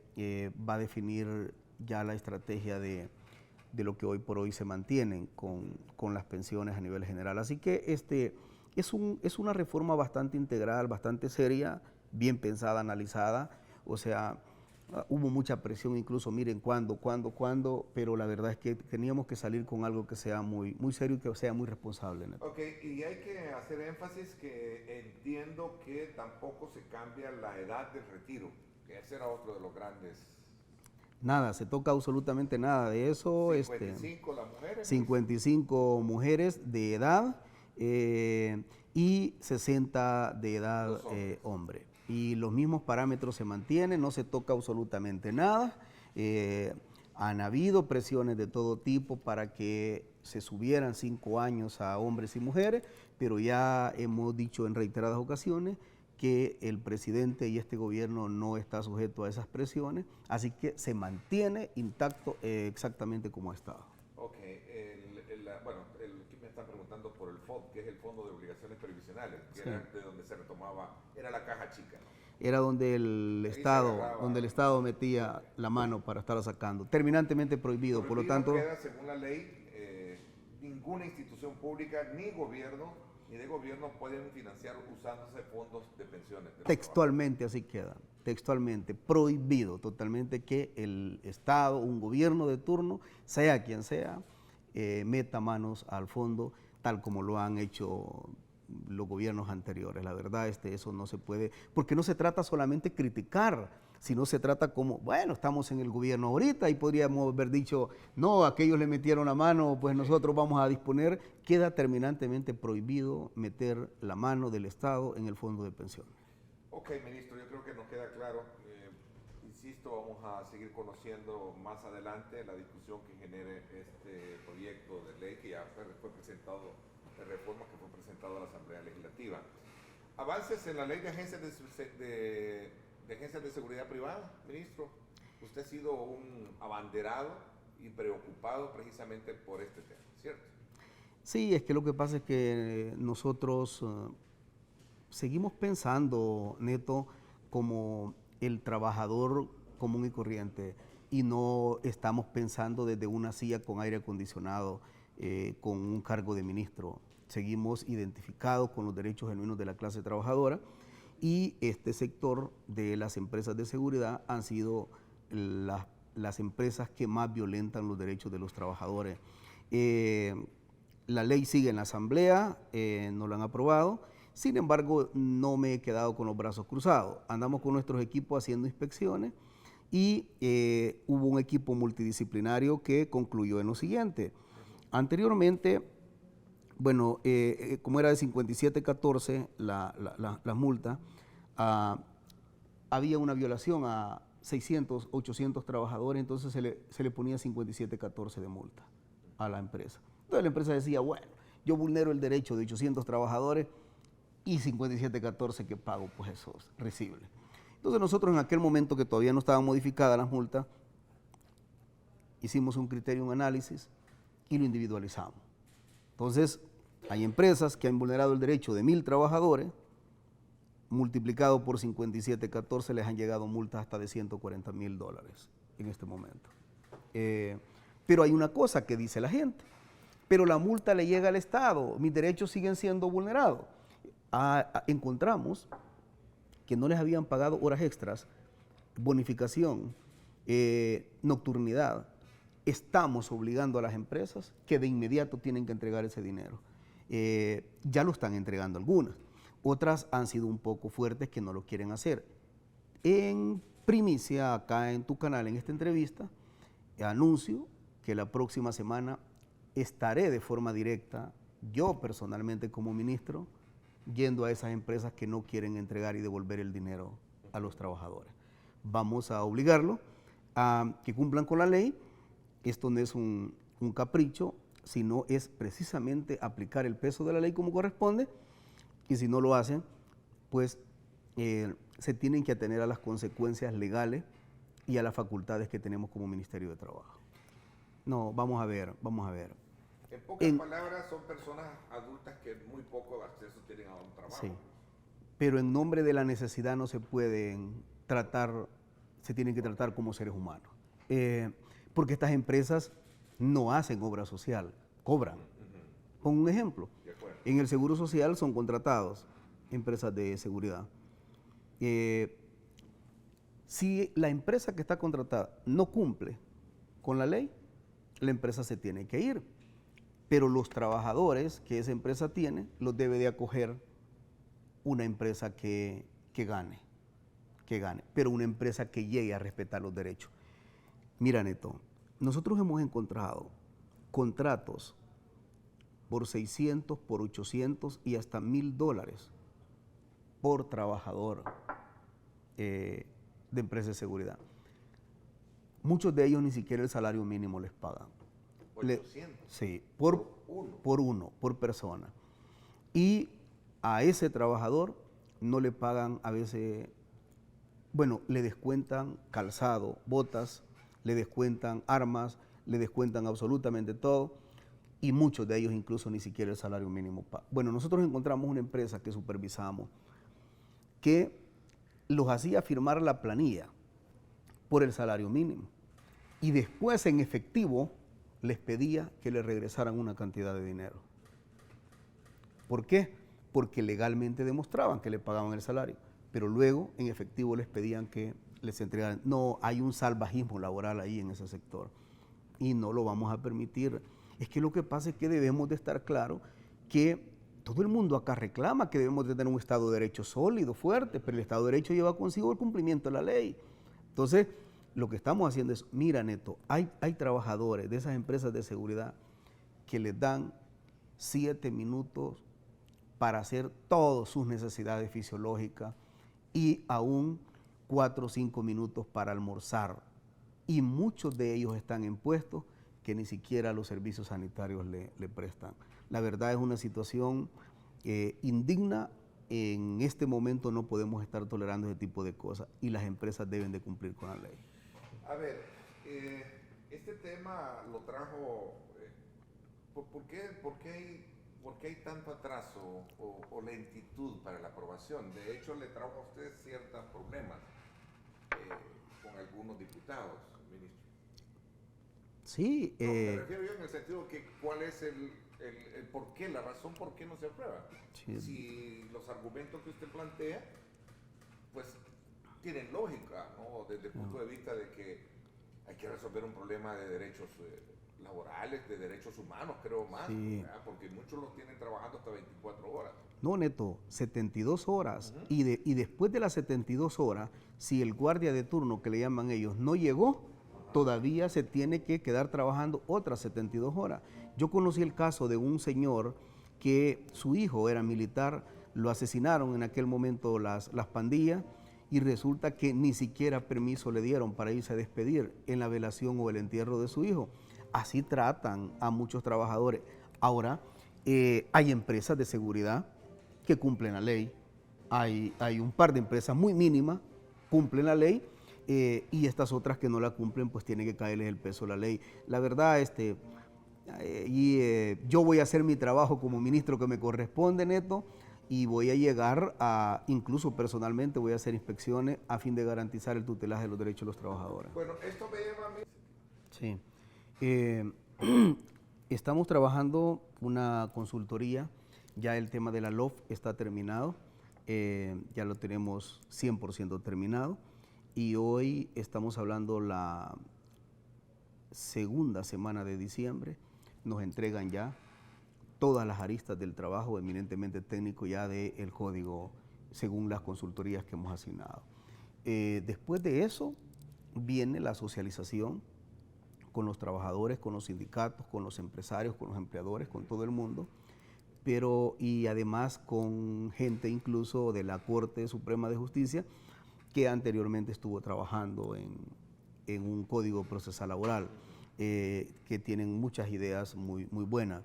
Speaker 1: va a definir ya la estrategia de lo que hoy por hoy se mantienen con las pensiones a nivel general. Así que es una reforma bastante integral, bastante seria, bien pensada, analizada. O sea, hubo mucha presión incluso, miren, cuándo, pero la verdad es que teníamos que salir con algo que sea muy serio y que sea muy responsable. Neto.
Speaker 2: Ok, y hay que hacer énfasis que entiendo que tampoco se cambia la edad del retiro, que ese era otro de los grandes.
Speaker 1: Nada, se toca absolutamente nada de eso.
Speaker 2: 55 las mujeres.
Speaker 1: 55 mujeres de edad y 60 de edad hombre. Y los mismos parámetros se mantienen, no se toca absolutamente nada. Han habido presiones de todo tipo para que se subieran 5 años a hombres y mujeres, pero ya hemos dicho en reiteradas ocasiones que el presidente y este gobierno no está sujeto a esas presiones, así que se mantiene intacto exactamente como ha estado.
Speaker 2: Ok, aquí me están preguntando por el FOB, que es el Fondo de Obligaciones Previsionales, que sí, era de donde se retomaba, era la caja chica, ¿no?
Speaker 1: Era donde el Estado metía la mano para estarla sacando, terminantemente prohibido, por lo tanto...
Speaker 2: Queda, según la ley, ninguna institución pública ni de gobierno pueden financiar usándose fondos de pensiones.
Speaker 1: Textualmente así queda, textualmente, prohibido totalmente que el Estado, un gobierno de turno, sea quien sea, meta manos al fondo, tal como lo han hecho los gobiernos anteriores. La verdad, eso no se puede, porque no se trata solamente de criticar, sino se trata como, bueno, estamos en el gobierno ahorita y podríamos haber dicho, no, aquellos le metieron la mano, pues nosotros vamos a disponer. Queda terminantemente prohibido meter la mano del Estado en el fondo de pensiones.
Speaker 2: Ok, ministro, yo creo que nos queda claro. Insisto, vamos a seguir conociendo más adelante la discusión que genere este proyecto de ley que ya fue presentado, de reforma que fue presentado a la Asamblea Legislativa. Avances en la ley de agencias de seguridad privada, ministro. Usted ha sido un abanderado y preocupado precisamente por este tema, ¿cierto?
Speaker 1: Sí, es que lo que pasa es que nosotros seguimos pensando, Neto, como el trabajador común y corriente, y no estamos pensando desde una silla con aire acondicionado, con un cargo de ministro. Seguimos identificados con los derechos genuinos de la clase trabajadora, y este sector de las empresas de seguridad han sido las empresas que más violentan los derechos de los trabajadores. La ley sigue en la Asamblea, no la han aprobado. Sin embargo, no me he quedado con los brazos cruzados. Andamos con nuestros equipos haciendo inspecciones y hubo un equipo multidisciplinario que concluyó en lo siguiente. Anteriormente, bueno, como era de 57.14 la multa, había una violación a 600, 800 trabajadores, entonces se le ponía 57.14 de multa a la empresa. Entonces la empresa decía, bueno, yo vulnero el derecho de 800 trabajadores y 57.14 que pago, pues eso es risible. Entonces nosotros en aquel momento que todavía no estaban modificadas las multas, hicimos un criterio, un análisis y lo individualizamos. Entonces hay empresas que han vulnerado el derecho de 1,000 trabajadores, multiplicado por 57.14 les han llegado multas hasta de $140,000 en este momento. Pero hay una cosa que dice la gente, pero la multa le llega al Estado, mis derechos siguen siendo vulnerados. Encontramos que no les habían pagado horas extras, bonificación, nocturnidad. Estamos obligando a las empresas que de inmediato tienen que entregar ese dinero. Ya lo están entregando algunas. Otras han sido un poco fuertes que no lo quieren hacer. En primicia, acá en tu canal, en esta entrevista, anuncio que la próxima semana estaré de forma directa, yo personalmente como ministro, yendo a esas empresas que no quieren entregar y devolver el dinero a los trabajadores. Vamos a obligarlo que cumplan con la ley. Esto no es un capricho, sino es precisamente aplicar el peso de la ley como corresponde, y si no lo hacen, pues se tienen que atener a las consecuencias legales y a las facultades que tenemos como Ministerio de Trabajo. No, vamos a ver.
Speaker 2: En pocas palabras, son personas adultas que muy poco acceso tienen a un trabajo.
Speaker 1: Sí, pero en nombre de la necesidad no se pueden tratar, se tienen que tratar como seres humanos. Porque estas empresas no hacen obra social, cobran. Pongo un ejemplo. En el Seguro Social son contratados empresas de seguridad. Si la empresa que está contratada no cumple con la ley, la empresa se tiene que ir. Pero los trabajadores que esa empresa tiene los debe de acoger una empresa que gane, pero una empresa que llegue a respetar los derechos. Mira, Neto, nosotros hemos encontrado contratos por 600, por 800 y hasta $1,000 por trabajador de empresas de seguridad. Muchos de ellos ni siquiera el salario mínimo les pagan.
Speaker 2: 800.
Speaker 1: Sí, por persona. Y a ese trabajador no le pagan a veces, bueno, le descuentan calzado, botas, le descuentan armas, le descuentan absolutamente todo, y muchos de ellos incluso ni siquiera el salario mínimo pagan. Bueno, nosotros encontramos una empresa que supervisamos que los hacía firmar la planilla por el salario mínimo, y después en efectivo les pedía que le regresaran una cantidad de dinero. ¿Por qué? Porque legalmente demostraban que le pagaban el salario, pero luego en efectivo les pedían que les entregaran. No, hay un salvajismo laboral ahí en ese sector y no lo vamos a permitir. Es que lo que pasa es que debemos de estar claros que todo el mundo acá reclama que debemos de tener un Estado de Derecho sólido, fuerte, pero el Estado de Derecho lleva consigo el cumplimiento de la ley. Entonces, lo que estamos haciendo es, mira, Neto, hay trabajadores de esas empresas de seguridad que les dan 7 minutos para hacer todas sus necesidades fisiológicas y aún 4 o 5 minutos para almorzar. Y muchos de ellos están en puestos que ni siquiera los servicios sanitarios le prestan. La verdad es una situación indigna. En este momento no podemos estar tolerando ese tipo de cosas y las empresas deben de cumplir con la ley.
Speaker 2: A ver, este tema lo trajo, ¿por qué hay tanto atraso o lentitud para la aprobación? De hecho, le trajo a usted ciertos problemas con algunos diputados, ministro.
Speaker 1: Sí.
Speaker 2: No, me refiero yo en el sentido que cuál es el por qué, la razón por qué no se aprueba. Sí. Si los argumentos que usted plantea, pues tienen lógica, ¿no? Desde el punto de vista de que hay que resolver un problema de derechos laborales, de derechos humanos, creo más, sí. Porque muchos los tienen trabajando hasta 24 horas.
Speaker 1: No, Neto, 72 horas. Y después de las 72 horas, si el guardia de turno, que le llaman ellos, no llegó, todavía se tiene que quedar trabajando otras 72 horas. Yo conocí el caso de un señor que su hijo era militar, lo asesinaron en aquel momento las pandillas, y resulta que ni siquiera permiso le dieron para irse a despedir en la velación o el entierro de su hijo. Así tratan a muchos trabajadores. Ahora, hay empresas de seguridad que cumplen la ley. Hay un par de empresas muy mínimas, cumplen la ley, y estas otras que no la cumplen, pues tiene que caerles el peso de la ley. La verdad, yo voy a hacer mi trabajo como ministro que me corresponde, Neto, y voy a llegar incluso personalmente, voy a hacer inspecciones a fin de garantizar el tutelaje de los derechos de los trabajadores.
Speaker 2: Bueno, esto me lleva a mí.
Speaker 1: Sí. Estamos trabajando una consultoría, ya el tema de la LOF está terminado, ya lo tenemos 100% terminado, y hoy estamos hablando la segunda semana de diciembre, nos entregan ya todas las aristas del trabajo eminentemente técnico ya del código según las consultorías que hemos asignado. Después de eso viene la socialización con los trabajadores, con los sindicatos, con los empresarios, con los empleadores, con todo el mundo, y además con gente incluso de la Corte Suprema de Justicia que anteriormente estuvo trabajando en un código procesal laboral, que tienen muchas ideas muy, muy buenas.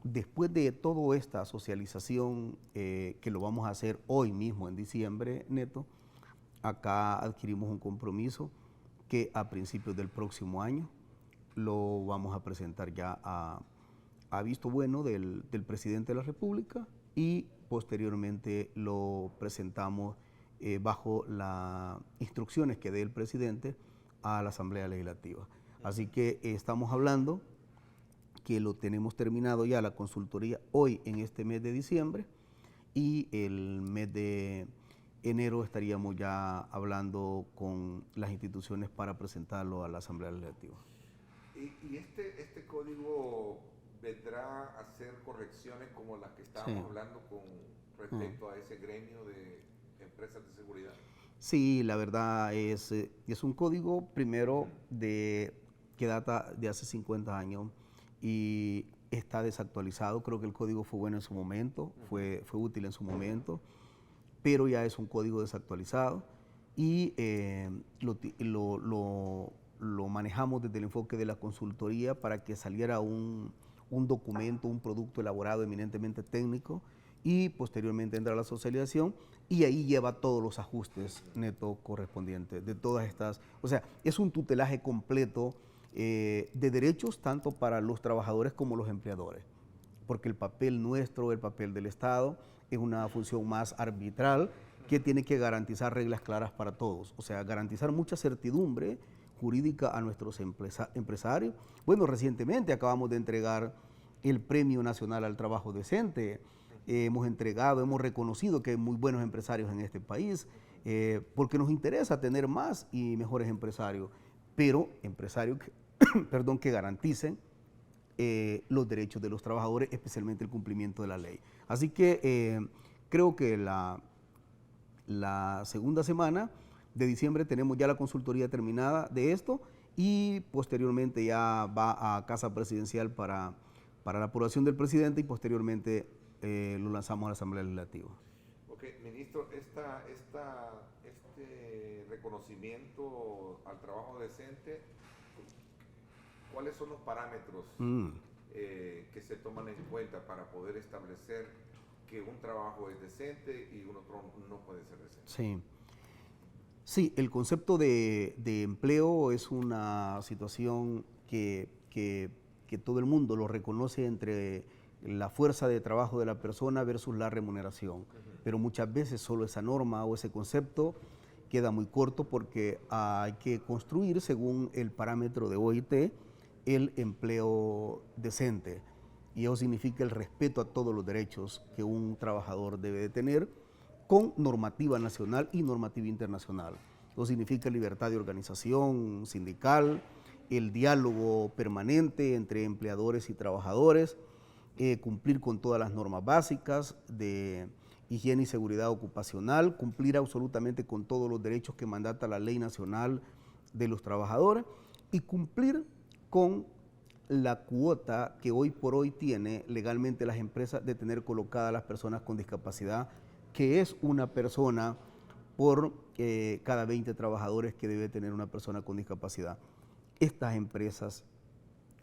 Speaker 1: Después de toda esta socialización, que lo vamos a hacer hoy mismo en diciembre, Neto, acá adquirimos un compromiso que a principios del próximo año lo vamos a presentar ya a visto bueno del presidente de la República, y posteriormente lo presentamos bajo las instrucciones que dé el presidente a la Asamblea Legislativa. Así que estamos hablando que lo tenemos terminado ya la consultoría hoy en este mes de diciembre, y el mes de enero estaríamos ya hablando con las instituciones para presentarlo a la Asamblea Legislativa.
Speaker 2: ¿Y este código vendrá a hacer correcciones como las que estábamos hablando con respecto a ese gremio de empresas de seguridad?
Speaker 1: Sí, la verdad es un código primero que data de hace 50 años y está desactualizado. Creo que el código fue bueno en su momento, fue útil en su momento, pero ya es un código desactualizado, y lo manejamos desde el enfoque de la consultoría para que saliera un documento, un producto elaborado eminentemente técnico, y posteriormente entra a la socialización, y ahí lleva todos los ajustes netos correspondientes de todas estas. O sea, es un tutelaje completo de derechos tanto para los trabajadores como los empleadores, porque el papel nuestro, el papel del Estado, es una función más arbitral que tiene que garantizar reglas claras para todos, o sea, garantizar mucha certidumbre jurídica a nuestros empresarios. Bueno, recientemente acabamos de entregar el Premio Nacional al Trabajo Decente. Hemos reconocido que hay muy buenos empresarios en este país, porque nos interesa tener más y mejores empresarios, pero empresarios que, perdón, que garanticen los derechos de los trabajadores, especialmente el cumplimiento de la ley. Así que creo que la segunda semana de diciembre tenemos ya la consultoría terminada de esto, y posteriormente ya va a Casa Presidencial para la aprobación del presidente, y posteriormente lo lanzamos a la Asamblea Legislativa.
Speaker 2: Ok, ministro, este reconocimiento al trabajo decente, ¿cuáles son los parámetros que se toman en cuenta para poder establecer que un trabajo es decente y un otro no puede ser decente?
Speaker 1: Sí. Sí, el concepto de empleo es una situación que todo el mundo lo reconoce entre la fuerza de trabajo de la persona versus la remuneración. Pero muchas veces solo esa norma o ese concepto queda muy corto, porque hay que construir, según el parámetro de OIT, el empleo decente. Y eso significa el respeto a todos los derechos que un trabajador debe de tener, con normativa nacional y normativa internacional. Eso significa libertad de organización sindical, el diálogo permanente entre empleadores y trabajadores, cumplir con todas las normas básicas de higiene y seguridad ocupacional, cumplir absolutamente con todos los derechos que mandata la Ley Nacional de los Trabajadores, y cumplir con la cuota que hoy por hoy tiene legalmente las empresas de tener colocadas a las personas con discapacidad, que es una persona por cada 20 trabajadores que debe tener una persona con discapacidad. Estas empresas,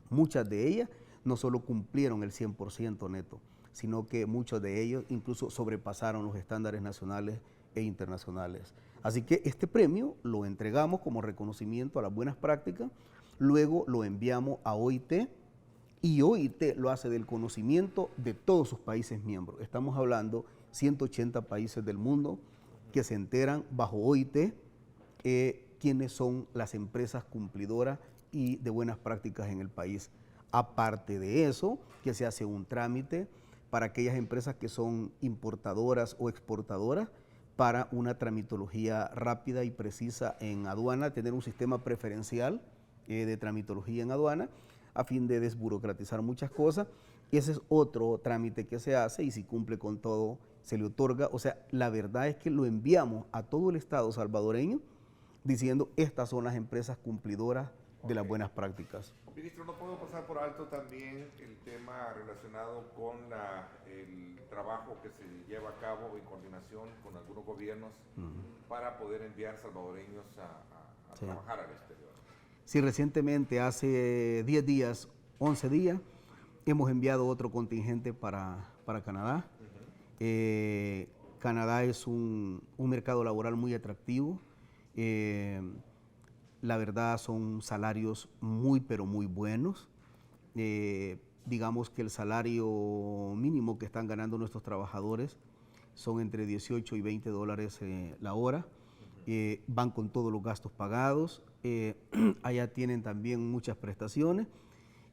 Speaker 1: muchas de ellas, no solo cumplieron el 100% neto, sino que muchos de ellos incluso sobrepasaron los estándares nacionales e internacionales. Así que este premio lo entregamos como reconocimiento a las buenas prácticas, luego lo enviamos a OIT, y OIT lo hace del conocimiento de todos sus países miembros. Estamos hablando 180 países del mundo que se enteran bajo OIT quiénes son las empresas cumplidoras y de buenas prácticas en el país. Aparte de eso, que se hace un trámite para aquellas empresas que son importadoras o exportadoras, para una tramitología rápida y precisa en aduana, tener un sistema preferencial de tramitología en aduana, a fin de desburocratizar muchas cosas. Ese es otro trámite que se hace, y si cumple con todo, se le otorga. O sea, la verdad es que lo enviamos a todo el Estado salvadoreño diciendo: estas son las empresas cumplidoras de las buenas prácticas.
Speaker 2: Ministro, no puedo pasar por alto también el tema relacionado con el trabajo que se lleva a cabo en coordinación con algunos gobiernos para poder enviar salvadoreños a trabajar al exterior.
Speaker 1: Si recientemente, hace 10 días, 11 días, hemos enviado otro contingente para Canadá. Canadá es un mercado laboral muy atractivo. La verdad son salarios muy, pero muy buenos. Digamos que el salario mínimo que están ganando nuestros trabajadores son entre 18 y 20 dólares la hora. Van con todos los gastos pagados. Allá tienen también muchas prestaciones.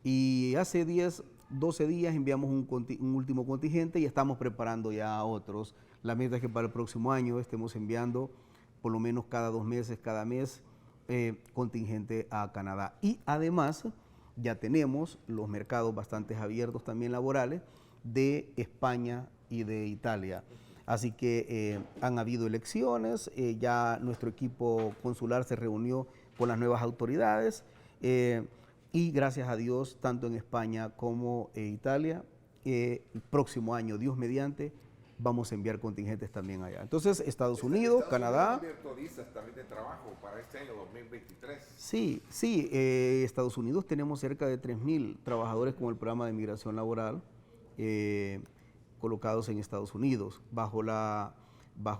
Speaker 1: Y hace 12 días enviamos un último contingente y estamos preparando ya otros. La meta es que para el próximo año estemos enviando por lo menos cada 2 meses, cada mes, contingente a Canadá. Y además ya tenemos los mercados bastante abiertos también laborales de España y de Italia. Así que han habido elecciones, ya nuestro equipo consular se reunió con las nuevas autoridades y gracias a Dios, tanto en España como en Italia, el próximo año, Dios mediante, vamos a enviar contingentes también allá. Entonces, Estados Unidos, Canadá.
Speaker 2: ¿Abierto visas también de trabajo para este año 2023?
Speaker 1: Sí, Estados Unidos tenemos cerca de 3,000 trabajadores con el programa de migración laboral colocados en Estados Unidos bajo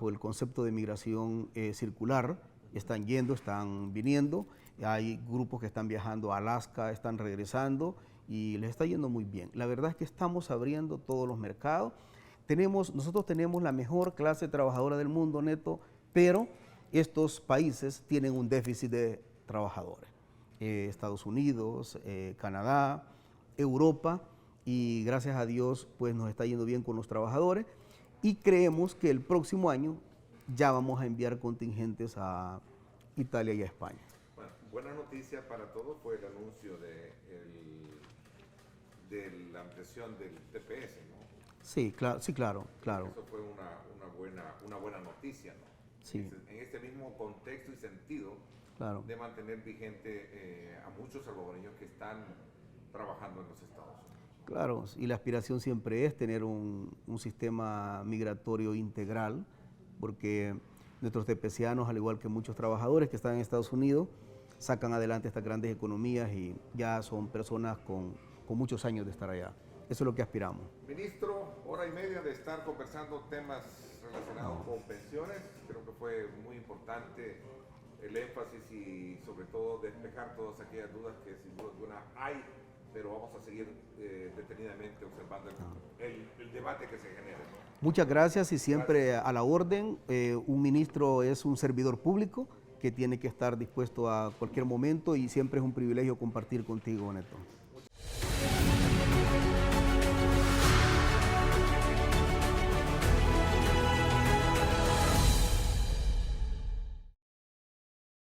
Speaker 1: el concepto de migración circular. Están yendo, están viniendo. Hay grupos que están viajando a Alaska, están regresando y les está yendo muy bien. La verdad es que estamos abriendo todos los mercados. Nosotros tenemos la mejor clase trabajadora del mundo, Neto, pero estos países tienen un déficit de trabajadores. Estados Unidos, Canadá, Europa, y gracias a Dios pues nos está yendo bien con los trabajadores y creemos que el próximo año ya vamos a enviar contingentes a Italia y a España.
Speaker 2: Bueno, buena noticia para todos fue el anuncio de la ampliación del TPS, ¿no?
Speaker 1: Sí, claro.
Speaker 2: Eso fue una buena noticia, ¿no?
Speaker 1: Sí.
Speaker 2: En este mismo contexto y sentido de mantener vigente a muchos salvadoreños que están trabajando en los Estados Unidos.
Speaker 1: Claro, y la aspiración siempre es tener un sistema migratorio integral, porque nuestros tepecianos, al igual que muchos trabajadores que están en Estados Unidos, sacan adelante estas grandes economías y ya son personas con muchos años de estar allá. Eso es lo que aspiramos.
Speaker 2: Ministro, hora y media de estar conversando temas relacionados con pensiones. Creo que fue muy importante el énfasis y sobre todo despejar todas aquellas dudas que sin duda alguna hay, pero vamos a seguir detenidamente observando el debate que se genera, ¿no?
Speaker 1: Muchas gracias y siempre a la orden. Un ministro es un servidor público que tiene que estar dispuesto a cualquier momento y siempre es un privilegio compartir contigo, Neto.